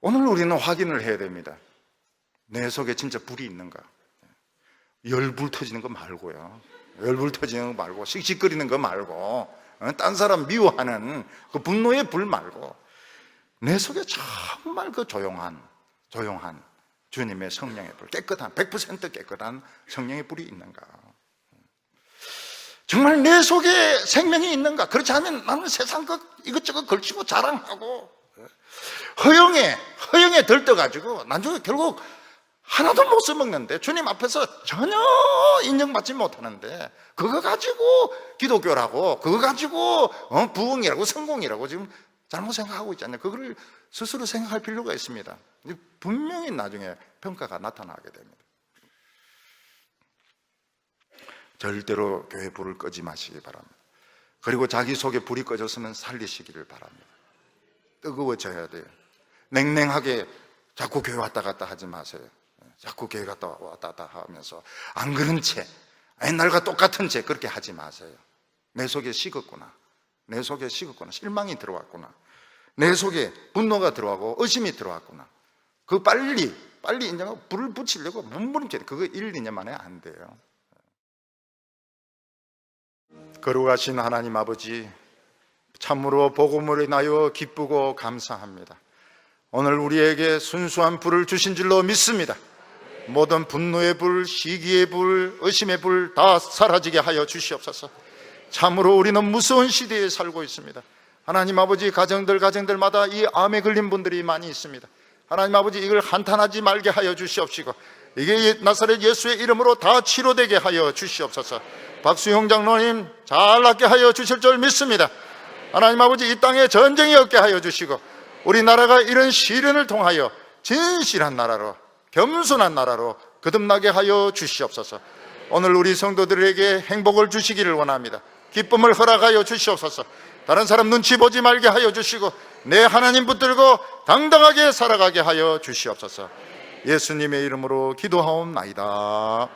오늘 우리는 확인을 해야 됩니다. 내 속에 진짜 불이 있는가? 열불 터지는 거 말고요. 열불 터지는 거 말고 씩씩거리는 거 말고 딴 사람 미워하는 그 분노의 불 말고 내 속에 정말 그 조용한 주님의 성령의 불, 깨끗한 100% 깨끗한 성령의 불이 있는가? 정말 내 속에 생명이 있는가? 그렇지 않으면 나는 세상 것 이것저것 걸치고 자랑하고 허영에 들떠가지고 나중에 결국 하나도 못 써먹는데 주님 앞에서 전혀 인정받지 못하는데 그거 가지고 기독교라고 그거 가지고 부흥이라고 성공이라고 지금 잘못 생각하고 있잖아요. 그걸 스스로 생각할 필요가 있습니다. 분명히 나중에 평가가 나타나게 됩니다. 절대로 교회 불을 끄지 마시기 바랍니다. 그리고 자기 속에 불이 꺼졌으면 살리시기를 바랍니다. 뜨거워져야 돼요. 냉랭하게 자꾸 교회 왔다 갔다 하지 마세요. 자꾸 교회 갔다 왔다 갔다 하면서 안 그런 채 옛날과 똑같은 채 그렇게 하지 마세요. 내 속에 식었구나. 내 속에 식었구나. 실망이 들어왔구나. 내 속에 분노가 들어가고 의심이 들어왔구나. 그 빨리 인정하고 불을 붙이려고 몸부림쳐야 돼. 그거 1, 2년 만에 안 돼요. 거룩하신 하나님 아버지, 참으로 복음으로 인하여 기쁘고 감사합니다. 오늘 우리에게 순수한 불을 주신 줄로 믿습니다. 모든 분노의 불, 시기의 불, 의심의 불 다 사라지게 하여 주시옵소서. 참으로 우리는 무서운 시대에 살고 있습니다. 하나님 아버지, 가정들마다 이 암에 걸린 분들이 많이 있습니다. 하나님 아버지, 이걸 한탄하지 말게 하여 주시옵시고, 이게 나사렛 예수의 이름으로 다 치료되게 하여 주시옵소서. 박수용 장로님 잘 낫게 하여 주실 줄 믿습니다. 하나님 아버지, 이 땅에 전쟁이 없게 하여 주시고, 우리나라가 이런 시련을 통하여 진실한 나라로, 겸손한 나라로 거듭나게 하여 주시옵소서. 오늘 우리 성도들에게 행복을 주시기를 원합니다. 기쁨을 허락하여 주시옵소서. 다른 사람 눈치 보지 말게 하여 주시고, 내 하나님 붙들고 당당하게 살아가게 하여 주시옵소서. 예수님의 이름으로 기도하옵나이다.